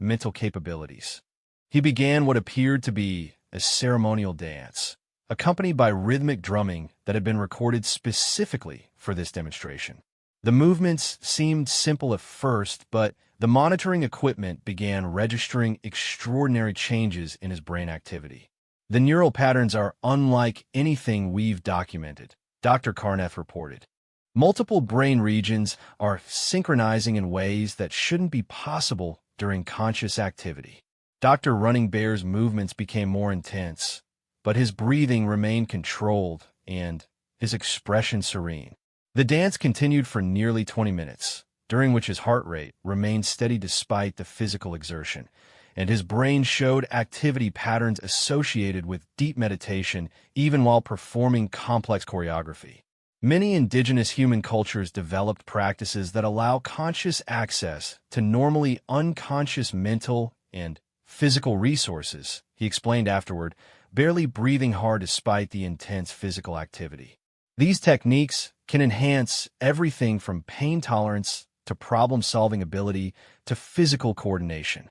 mental capabilities. He began what appeared to be a ceremonial dance, accompanied by rhythmic drumming that had been recorded specifically for this demonstration. The movements seemed simple at first, but the monitoring equipment began registering extraordinary changes in his brain activity. The neural patterns are unlike anything we've documented, Dr. Karneff reported. Multiple brain regions are synchronizing in ways that shouldn't be possible during conscious activity. Dr. Running Bear's movements became more intense, but his breathing remained controlled and his expression serene. The dance continued for nearly 20 minutes, during which his heart rate remained steady despite the physical exertion, and his brain showed activity patterns associated with deep meditation even while performing complex choreography. Many indigenous human cultures developed practices that allow conscious access to normally unconscious mental and physical resources, he explained afterward, barely breathing hard despite the intense physical activity. These techniques can enhance everything from pain tolerance to problem-solving ability to physical coordination.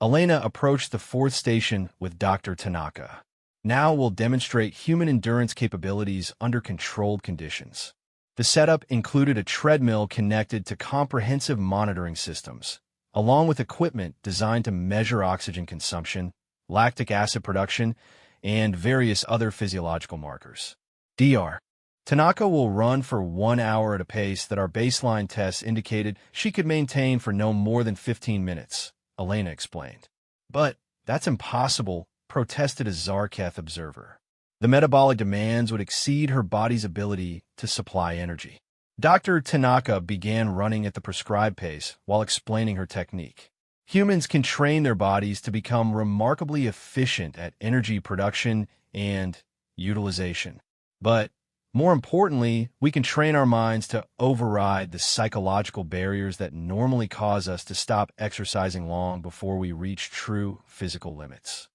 Elena approached the fourth station with Dr. Tanaka. Now we'll demonstrate human endurance capabilities under controlled conditions. The setup included a treadmill connected to comprehensive monitoring systems, along with equipment designed to measure oxygen consumption, lactic acid production, and various other physiological markers. Dr. Tanaka will run for 1 hour at a pace that our baseline tests indicated she could maintain for no more than 15 minutes, Elena explained. But that's impossible, protested a Zarketh observer. The metabolic demands would exceed her body's ability to supply energy. Dr. Tanaka began running at the prescribed pace while explaining her technique. Humans can train their bodies to become remarkably efficient at energy production and utilization. But more importantly, we can train our minds to override the psychological barriers that normally cause us to stop exercising long before we reach true physical limits.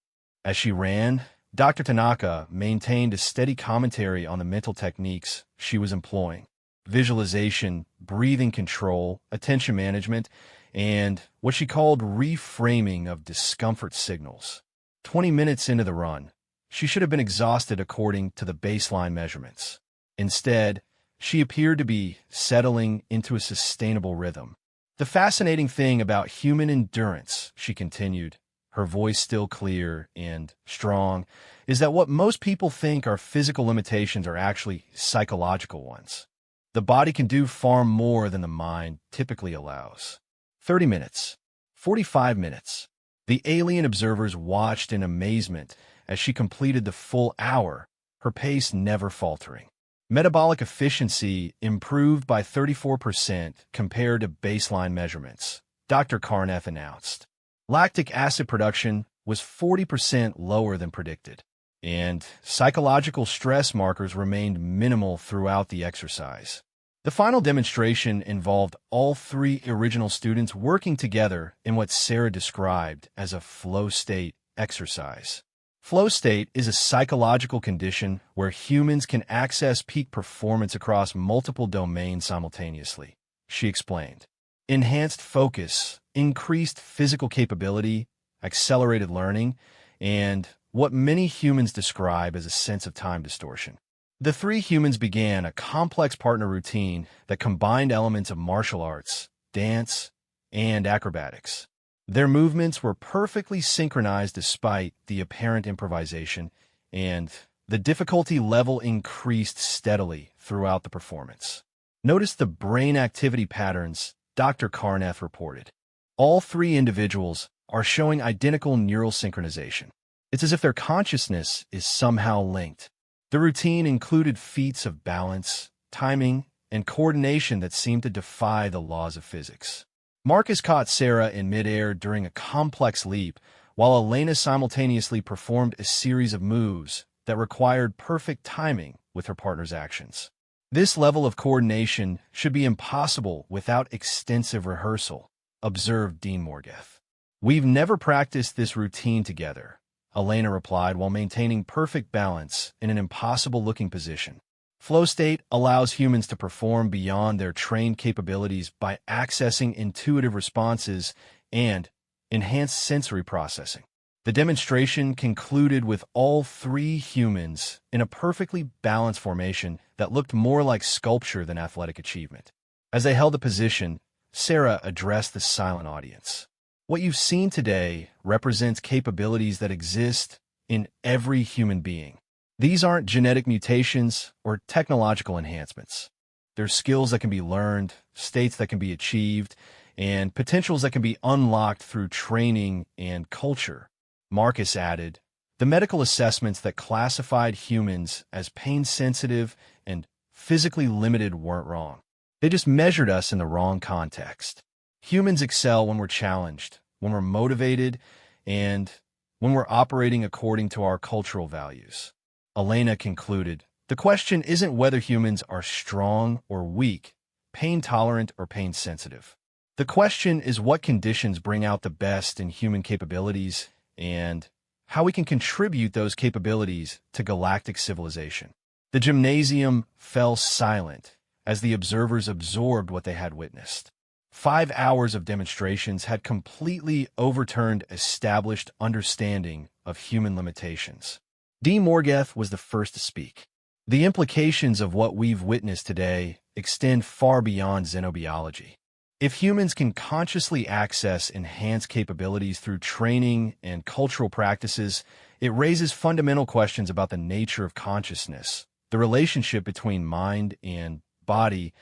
As she ran, Dr. Tanaka maintained a steady commentary on the mental techniques she was employing: visualization, breathing control, attention management, and what she called reframing of discomfort signals. 20 minutes into the run, she should have been exhausted according to the baseline measurements. Instead, she appeared to be settling into a sustainable rhythm. The fascinating thing about human endurance, she continued, her voice still clear and strong, is that what most people think are physical limitations are actually psychological ones. The body can do far more than the mind typically allows. 30 minutes. 45 minutes. The alien observers watched in amazement as she completed the full hour, her pace never faltering. Metabolic efficiency improved by 34% compared to baseline measurements, Dr. Karneff announced. Lactic acid production was 40% lower than predicted, and psychological stress markers remained minimal throughout the exercise. The final demonstration involved all three original students working together in what Sarah described as a flow state exercise. Flow state is a psychological condition where humans can access peak performance across multiple domains simultaneously, she explained. Enhanced focus, increased physical capability, accelerated learning, and what many humans describe as a sense of time distortion. The three humans began a complex partner routine that combined elements of martial arts, dance, and acrobatics. Their movements were perfectly synchronized despite the apparent improvisation, and the difficulty level increased steadily throughout the performance. Notice the brain activity patterns Dr. Karnath reported. All three individuals are showing identical neural synchronization. It's as if their consciousness is somehow linked. The routine included feats of balance, timing, and coordination that seemed to defy the laws of physics. Marcus caught Sarah in midair during a complex leap, while Elena simultaneously performed a series of moves that required perfect timing with her partner's actions. This level of coordination should be impossible without extensive rehearsal, observed Dean Morgeth. We've never practiced this routine together, Elena replied while maintaining perfect balance in an impossible-looking position. Flow state allows humans to perform beyond their trained capabilities by accessing intuitive responses and enhanced sensory processing. The demonstration concluded with all three humans in a perfectly balanced formation that looked more like sculpture than athletic achievement. As they held the position, Sarah addressed the silent audience. What you've seen today represents capabilities that exist in every human being. These aren't genetic mutations or technological enhancements. They're skills that can be learned, states that can be achieved, and potentials that can be unlocked through training and culture. Marcus added, the medical assessments that classified humans as pain-sensitive and physically limited weren't wrong. They just measured us in the wrong context. Humans excel when we're challenged, when we're motivated, and when we're operating according to our cultural values. Elena concluded, the question isn't whether humans are strong or weak, pain-tolerant or pain-sensitive. The question is what conditions bring out the best in human capabilities and how we can contribute those capabilities to galactic civilization. The gymnasium fell silent as the observers absorbed what they had witnessed. 5 hours of demonstrations had completely overturned established understanding of human limitations. Dean Morgeth was the first to speak. The implications of what we've witnessed today extend far beyond xenobiology. If humans can consciously access enhanced capabilities through training and cultural practices, it raises fundamental questions about the nature of consciousness, the relationship between mind and body,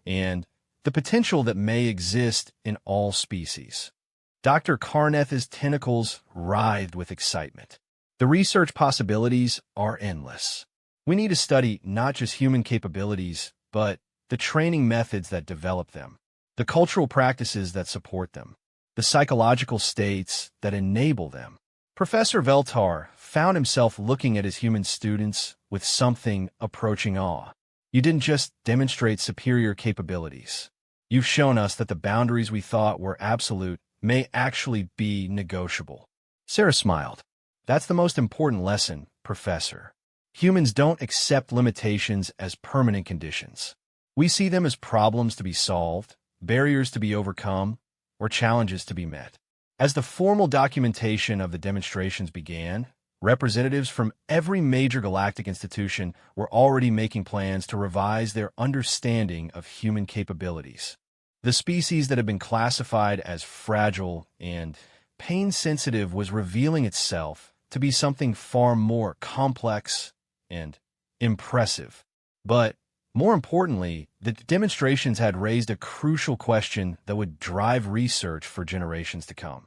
and the potential that may exist in all species. Dr. Karnath's tentacles writhed with excitement. The research possibilities are endless. We need to study not just human capabilities, but the training methods that develop them, the cultural practices that support them, the psychological states that enable them. Professor Veltar found himself looking at his human students with something approaching awe. You didn't just demonstrate superior capabilities. You've shown us that the boundaries we thought were absolute may actually be negotiable. Sarah smiled. That's the most important lesson, Professor. Humans don't accept limitations as permanent conditions. We see them as problems to be solved, barriers to be overcome, or challenges to be met. As the formal documentation of the demonstrations began, representatives from every major galactic institution were already making plans to revise their understanding of human capabilities. The species that had been classified as fragile and pain-sensitive was revealing itself to be something far more complex and impressive. But more importantly, the demonstrations had raised a crucial question that would drive research for generations to come.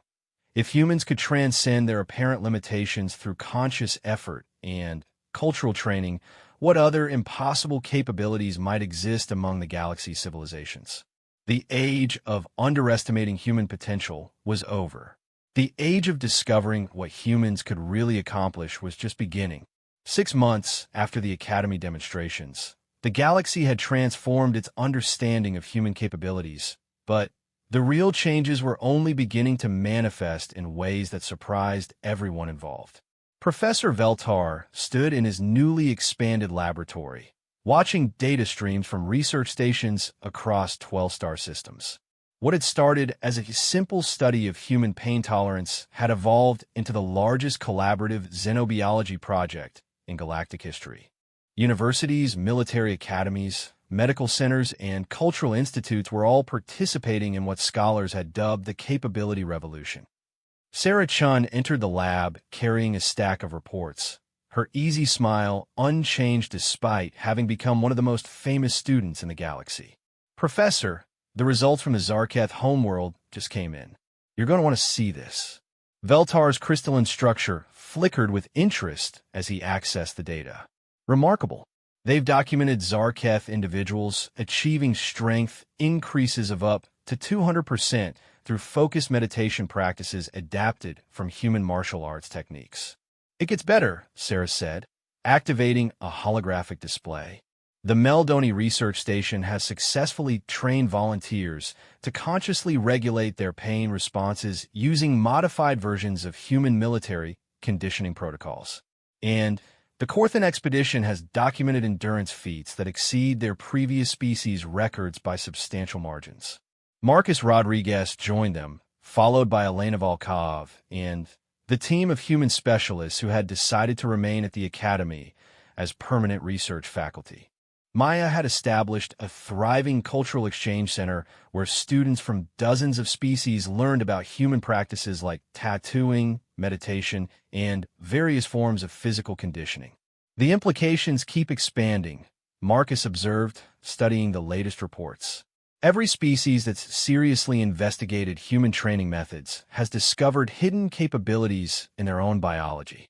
If humans could transcend their apparent limitations through conscious effort and cultural training, what other impossible capabilities might exist among the galaxy's civilizations? The age of underestimating human potential was over. The age of discovering what humans could really accomplish was just beginning. 6 months after the Academy demonstrations, The galaxy had transformed its understanding of human capabilities, but the real changes were only beginning to manifest in ways that surprised everyone involved. Professor Veltar stood in his newly expanded laboratory, watching data streams from research stations across 12-star systems. What had started as a simple study of human pain tolerance had evolved into the largest collaborative xenobiology project in galactic history. Universities, military academies, medical centers, and cultural institutes were all participating in what scholars had dubbed the capability revolution. Sarah Chun entered the lab carrying a stack of reports, her easy smile unchanged despite having become one of the most famous students in the galaxy. "Professor, the results from the Zarketh homeworld just came in. You're going to want to see this." Veltar's crystalline structure flickered with interest as he accessed the data. "Remarkable. They've documented Zarketh individuals achieving strength increases of up to 200% through focused meditation practices adapted from human martial arts techniques." "It gets better," Sarah said, activating a holographic display. The Meldoni Research Station has successfully trained volunteers to consciously regulate their pain responses using modified versions of human military conditioning protocols. And the Corthan expedition has documented endurance feats that exceed their previous species records by substantial margins. Marcus Rodriguez joined them, followed by Elena Volkov and the team of human specialists who had decided to remain at the Academy as permanent research faculty. Maya had established a thriving cultural exchange center where students from dozens of species learned about human practices like tattooing, meditation, and various forms of physical conditioning. "The implications keep expanding," Marcus observed, studying the latest reports. "Every species that's seriously investigated human training methods has discovered hidden capabilities in their own biology."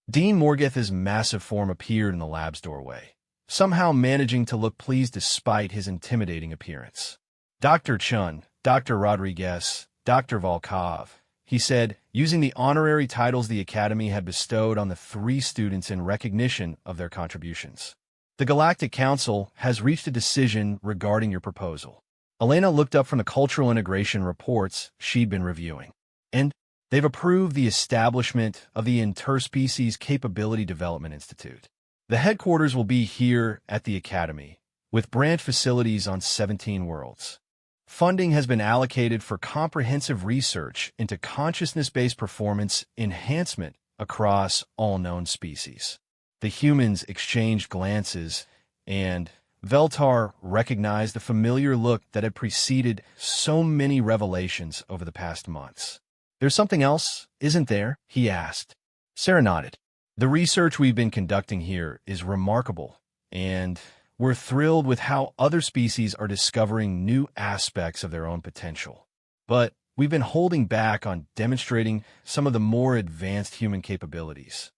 Dean Morgeth's massive form appeared in the lab's doorway, somehow managing to look pleased despite his intimidating appearance. "Dr. Chun, Dr. Rodriguez, Dr. Volkov," he said, using the honorary titles the Academy had bestowed on the 3 students in recognition of their contributions. "The Galactic Council has reached a decision regarding your proposal." Elena looked up from the cultural integration reports she'd been reviewing. "And they've approved the establishment of the Interspecies Capability Development Institute. The headquarters will be here at the Academy, with branch facilities on 17 worlds. Funding has been allocated for comprehensive research into consciousness-based performance enhancement across all known species." The humans exchanged glances, and Veltar recognized the familiar look that had preceded so many revelations over the past months. "There's something else, isn't there?" he asked. Sarah nodded. "The research we've been conducting here is remarkable, and we're thrilled with how other species are discovering new aspects of their own potential. But we've been holding back on demonstrating some of the more advanced human capabilities."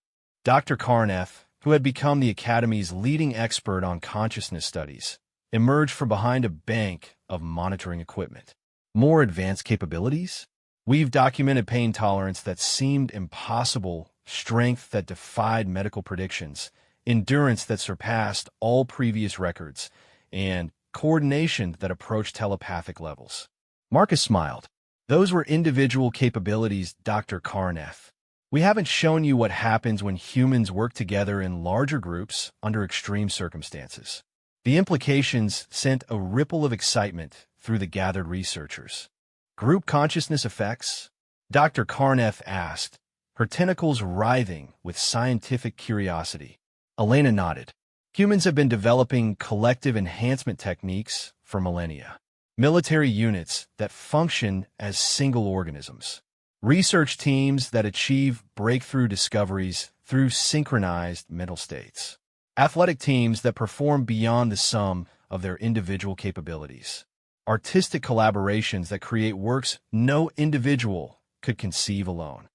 Dr. Karneff, who had become the Academy's leading expert on consciousness studies, emerged from behind a bank of monitoring equipment. "More advanced capabilities? We've documented pain tolerance that seemed impossible, strength that defied medical predictions, endurance that surpassed all previous records, and coordination that approached telepathic levels." Marcus smiled. "Those were individual capabilities, Dr. Karneff. We haven't shown you what happens when humans work together in larger groups under extreme circumstances." The implications sent a ripple of excitement through the gathered researchers. "Group consciousness effects?" Dr. Karneff asked, her tentacles writhing with scientific curiosity. Elena nodded. "Humans have been developing collective enhancement techniques for millennia. Military units that function as single organisms. Research teams that achieve breakthrough discoveries through synchronized mental states. Athletic teams that perform beyond the sum of their individual capabilities. Artistic collaborations that create works no individual could conceive alone."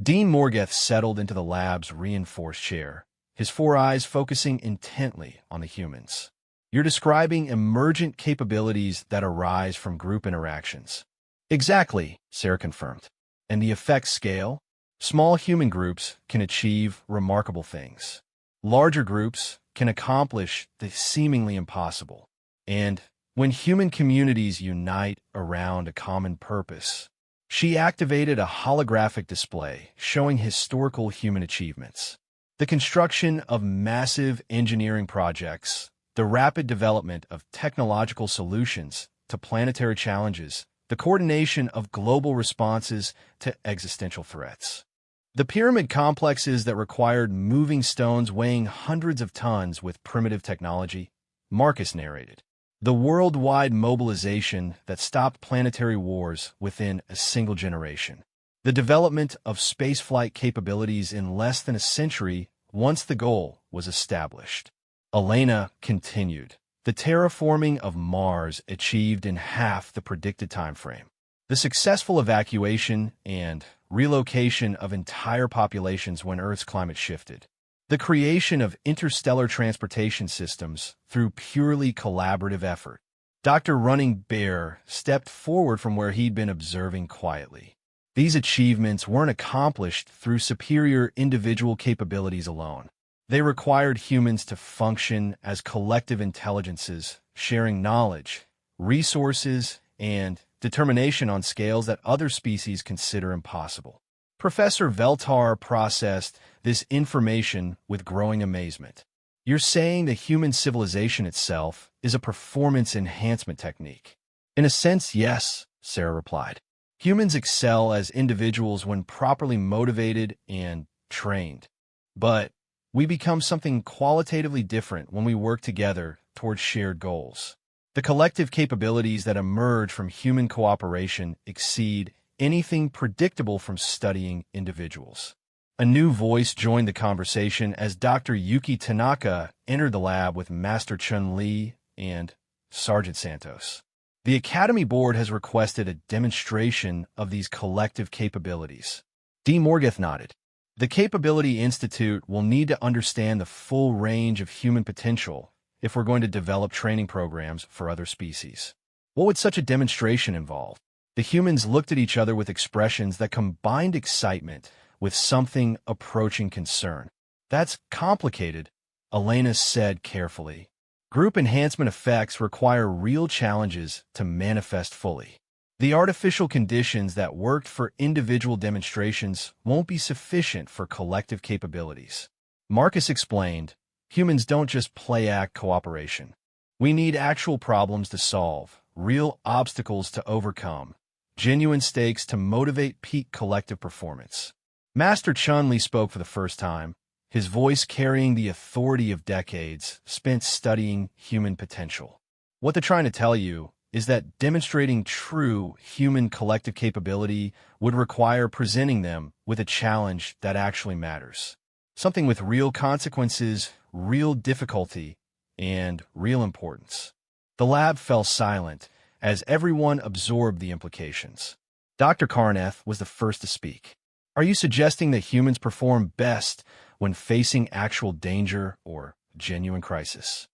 Dean Morgeth settled into the lab's reinforced chair, his 4 eyes focusing intently on the humans. "You're describing emergent capabilities that arise from group interactions." "Exactly," Sarah confirmed. "And the effect scale? Small human groups can achieve remarkable things. Larger groups can accomplish the seemingly impossible. And when human communities unite around a common purpose, she activated a holographic display showing historical human achievements. The construction of massive engineering projects, the rapid development of technological solutions to planetary challenges, the coordination of global responses to existential threats. The pyramid complexes that required moving stones weighing hundreds of tons with primitive technology, Marcus narrated. The worldwide mobilization that stopped planetary wars within a single generation. The development of spaceflight capabilities in less than a century once the goal was established. Elena continued. The terraforming of Mars achieved in half the predicted timeframe. The successful evacuation and relocation of entire populations when Earth's climate shifted. The creation of interstellar transportation systems through purely collaborative effort. Dr. Running Bear stepped forward from where he'd been observing quietly. These achievements weren't accomplished through superior individual capabilities alone. They required humans to function as collective intelligences, sharing knowledge, resources, and determination on scales that other species consider impossible. Professor Veltar processed this information with growing amazement. You're saying the human civilization itself is a performance enhancement technique? In a sense, yes, Sarah replied. Humans excel as individuals when properly motivated and trained. But we become something qualitatively different when we work together towards shared goals. The collective capabilities that emerge from human cooperation exceed anything predictable from studying individuals. A new voice joined the conversation as Dr. Yuki Tanaka entered the lab with Master Chun-Li and Sergeant Santos. The Academy Board has requested a demonstration of these collective capabilities. D. Morgeth nodded. The Capability Institute will need to understand the full range of human potential if we're going to develop training programs for other species. What would such a demonstration involve? The humans looked at each other with expressions that combined excitement with something approaching concern. That's complicated, Elena said carefully. Group enhancement effects require real challenges to manifest fully. The artificial conditions that worked for individual demonstrations won't be sufficient for collective capabilities. Marcus explained, humans don't just play-act cooperation. We need actual problems to solve, real obstacles to overcome, genuine stakes to motivate peak collective performance. Master Chun-Li spoke for the first time, his voice carrying the authority of decades spent studying human potential. What they're trying to tell you is that demonstrating true human collective capability would require presenting them with a challenge that actually matters. Something with real consequences, real difficulty, and real importance. The lab fell silent as everyone absorbed the implications. Dr. Karnath was the first to speak. Are you suggesting that humans perform best when facing actual danger or genuine crisis?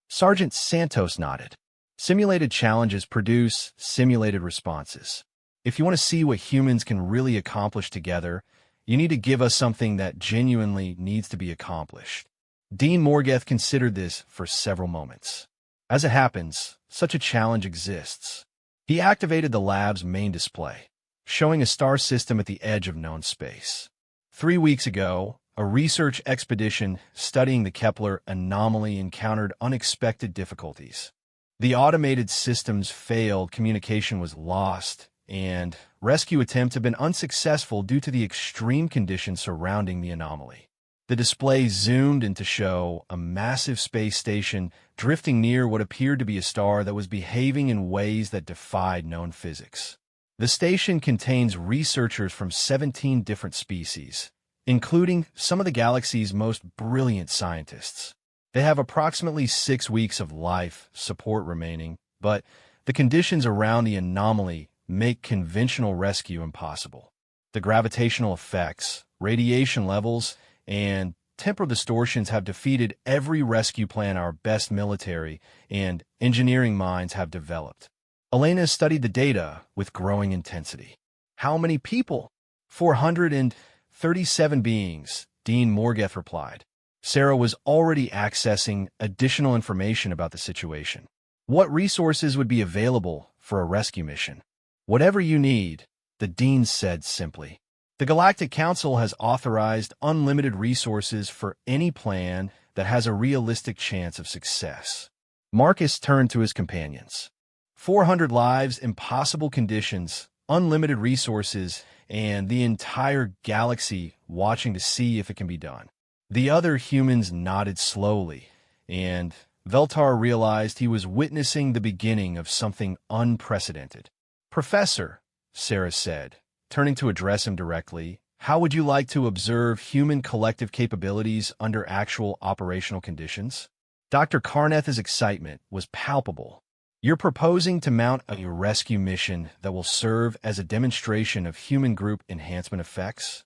Sergeant Santos nodded. Simulated challenges produce simulated responses. If you want to see what humans can really accomplish together, you need to give us something that genuinely needs to be accomplished. Dean Morgeth considered this for several moments. As it happens, such a challenge exists. He activated the lab's main display, showing a star system at the edge of known space. 3 weeks ago, a research expedition studying the Kepler anomaly encountered unexpected difficulties. The automated systems failed, communication was lost, and rescue attempts have been unsuccessful due to the extreme conditions surrounding the anomaly. The display zoomed in to show a massive space station drifting near what appeared to be a star that was behaving in ways that defied known physics. The station contains researchers from 17 different species, including some of the galaxy's most brilliant scientists. They have approximately 6 weeks of life support remaining, but the conditions around the anomaly make conventional rescue impossible. The gravitational effects, radiation levels, and temporal distortions have defeated every rescue plan our best military and engineering minds have developed. Elena studied the data with growing intensity. How many people? 437 beings, Dean Morgeth replied. Sarah was already accessing additional information about the situation. What resources would be available for a rescue mission? Whatever you need, the dean said simply. The Galactic Council has authorized unlimited resources for any plan that has a realistic chance of success. Marcus turned to his companions. 400 lives, impossible conditions, unlimited resources, and the entire galaxy watching to see if it can be done. The other humans nodded slowly, and Veltar realized he was witnessing the beginning of something unprecedented. Professor, Sarah said, turning to address him directly, how would you like to observe human collective capabilities under actual operational conditions? Dr. Karneth's excitement was palpable. You're proposing to mount a rescue mission that will serve as a demonstration of human group enhancement effects?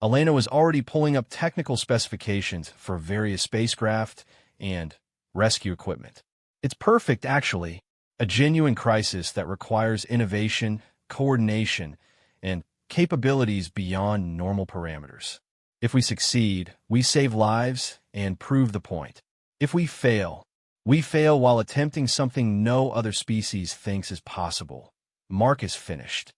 Elena was already pulling up technical specifications for various spacecraft and rescue equipment. It's perfect, actually. A genuine crisis that requires innovation, coordination, and capabilities beyond normal parameters. If we succeed, we save lives and prove the point. If we fail while attempting something no other species thinks is possible. Marcus finished.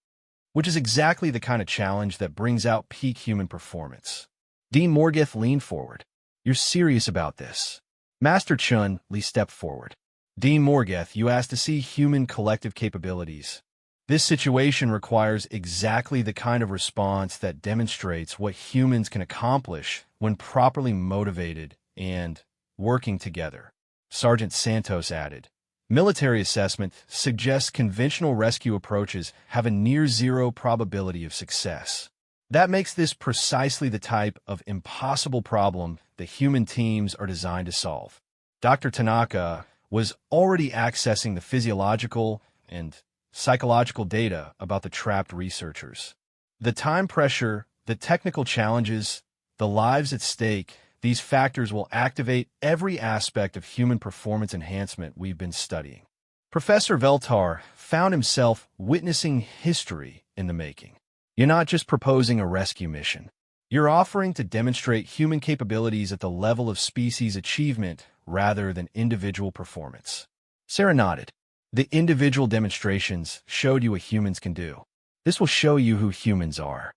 Which is exactly the kind of challenge that brings out peak human performance. Dean Morgeth leaned forward. You're serious about this? Master Chun Li stepped forward. Dean Morgeth, you asked to see human collective capabilities. This situation requires exactly the kind of response that demonstrates what humans can accomplish when properly motivated and working together. Sergeant Santos added. Military assessment suggests conventional rescue approaches have a near-zero probability of success. That makes this precisely the type of impossible problem that human teams are designed to solve. Dr. Tanaka was already accessing the physiological and psychological data about the trapped researchers. The time pressure, the technical challenges, the lives at stake, these factors will activate every aspect of human performance enhancement we've been studying. Professor Veltar found himself witnessing history in the making. You're not just proposing a rescue mission. You're offering to demonstrate human capabilities at the level of species achievement rather than individual performance. Sarah nodded. The individual demonstrations showed you what humans can do. This will show you who humans are.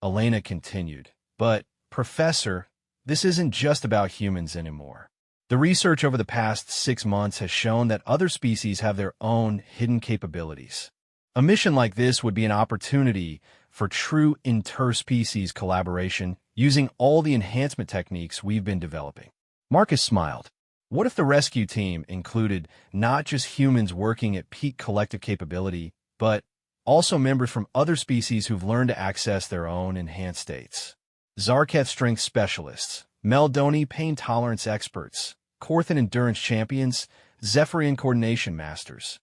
Elena continued. But, Professor, this isn't just about humans anymore. The research over the past 6 months has shown that other species have their own hidden capabilities. A mission like this would be an opportunity for true interspecies collaboration using all the enhancement techniques we've been developing. Marcus smiled. What if the rescue team included not just humans working at peak collective capability, but also members from other species who've learned to access their own enhanced states? Zarketh strength specialists, Meldoni pain tolerance experts, Korthan endurance champions, Zephyrian coordination masters.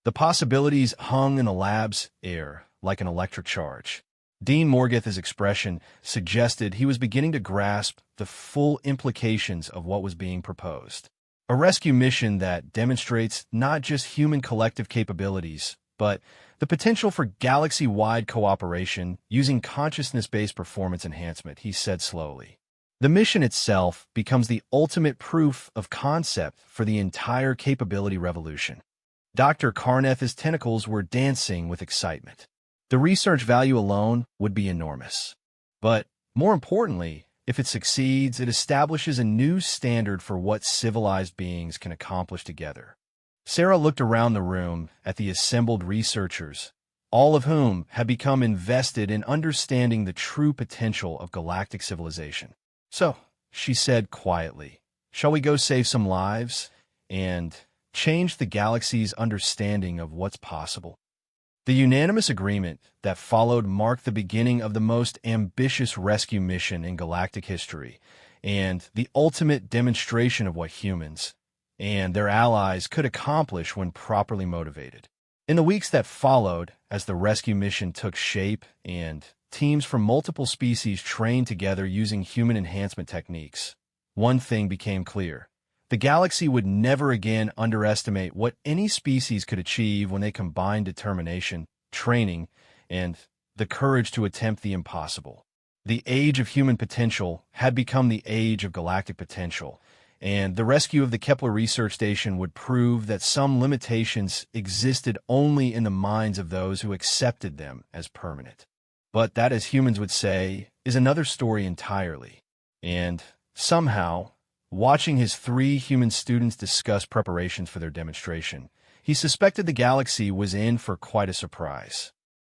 The possibilities hung in the lab's air like an electric charge. Dean Morgeth's expression suggested he was beginning to grasp the full implications of what was being proposed. A rescue mission that demonstrates not just human collective capabilities, but the potential for galaxy-wide cooperation using consciousness-based performance enhancement, he said slowly. The mission itself becomes the ultimate proof of concept for the entire capability revolution. Dr. Karneth's tentacles were dancing with excitement. The research value alone would be enormous. But, more importantly, if it succeeds, it establishes a new standard for what civilized beings can accomplish together. Sarah looked around the room at the assembled researchers, all of whom had become invested in understanding the true potential of galactic civilization. So, she said quietly, shall we go save some lives and change the galaxy's understanding of what's possible? The unanimous agreement that followed marked the beginning of the most ambitious rescue mission in galactic history and the ultimate demonstration of what humans and their allies could accomplish when properly motivated. In the weeks that followed, as the rescue mission took shape and teams from multiple species trained together using human enhancement techniques, one thing became clear. The galaxy would never again underestimate what any species could achieve when they combined determination, training, and the courage to attempt the impossible. The age of human potential had become the age of galactic potential, and the rescue of the Kepler Research Station would prove that some limitations existed only in the minds of those who accepted them as permanent. But that, as humans would say, is another story entirely. And somehow, watching his 3 human students discuss preparations for their demonstration, he suspected the galaxy was in for quite a surprise.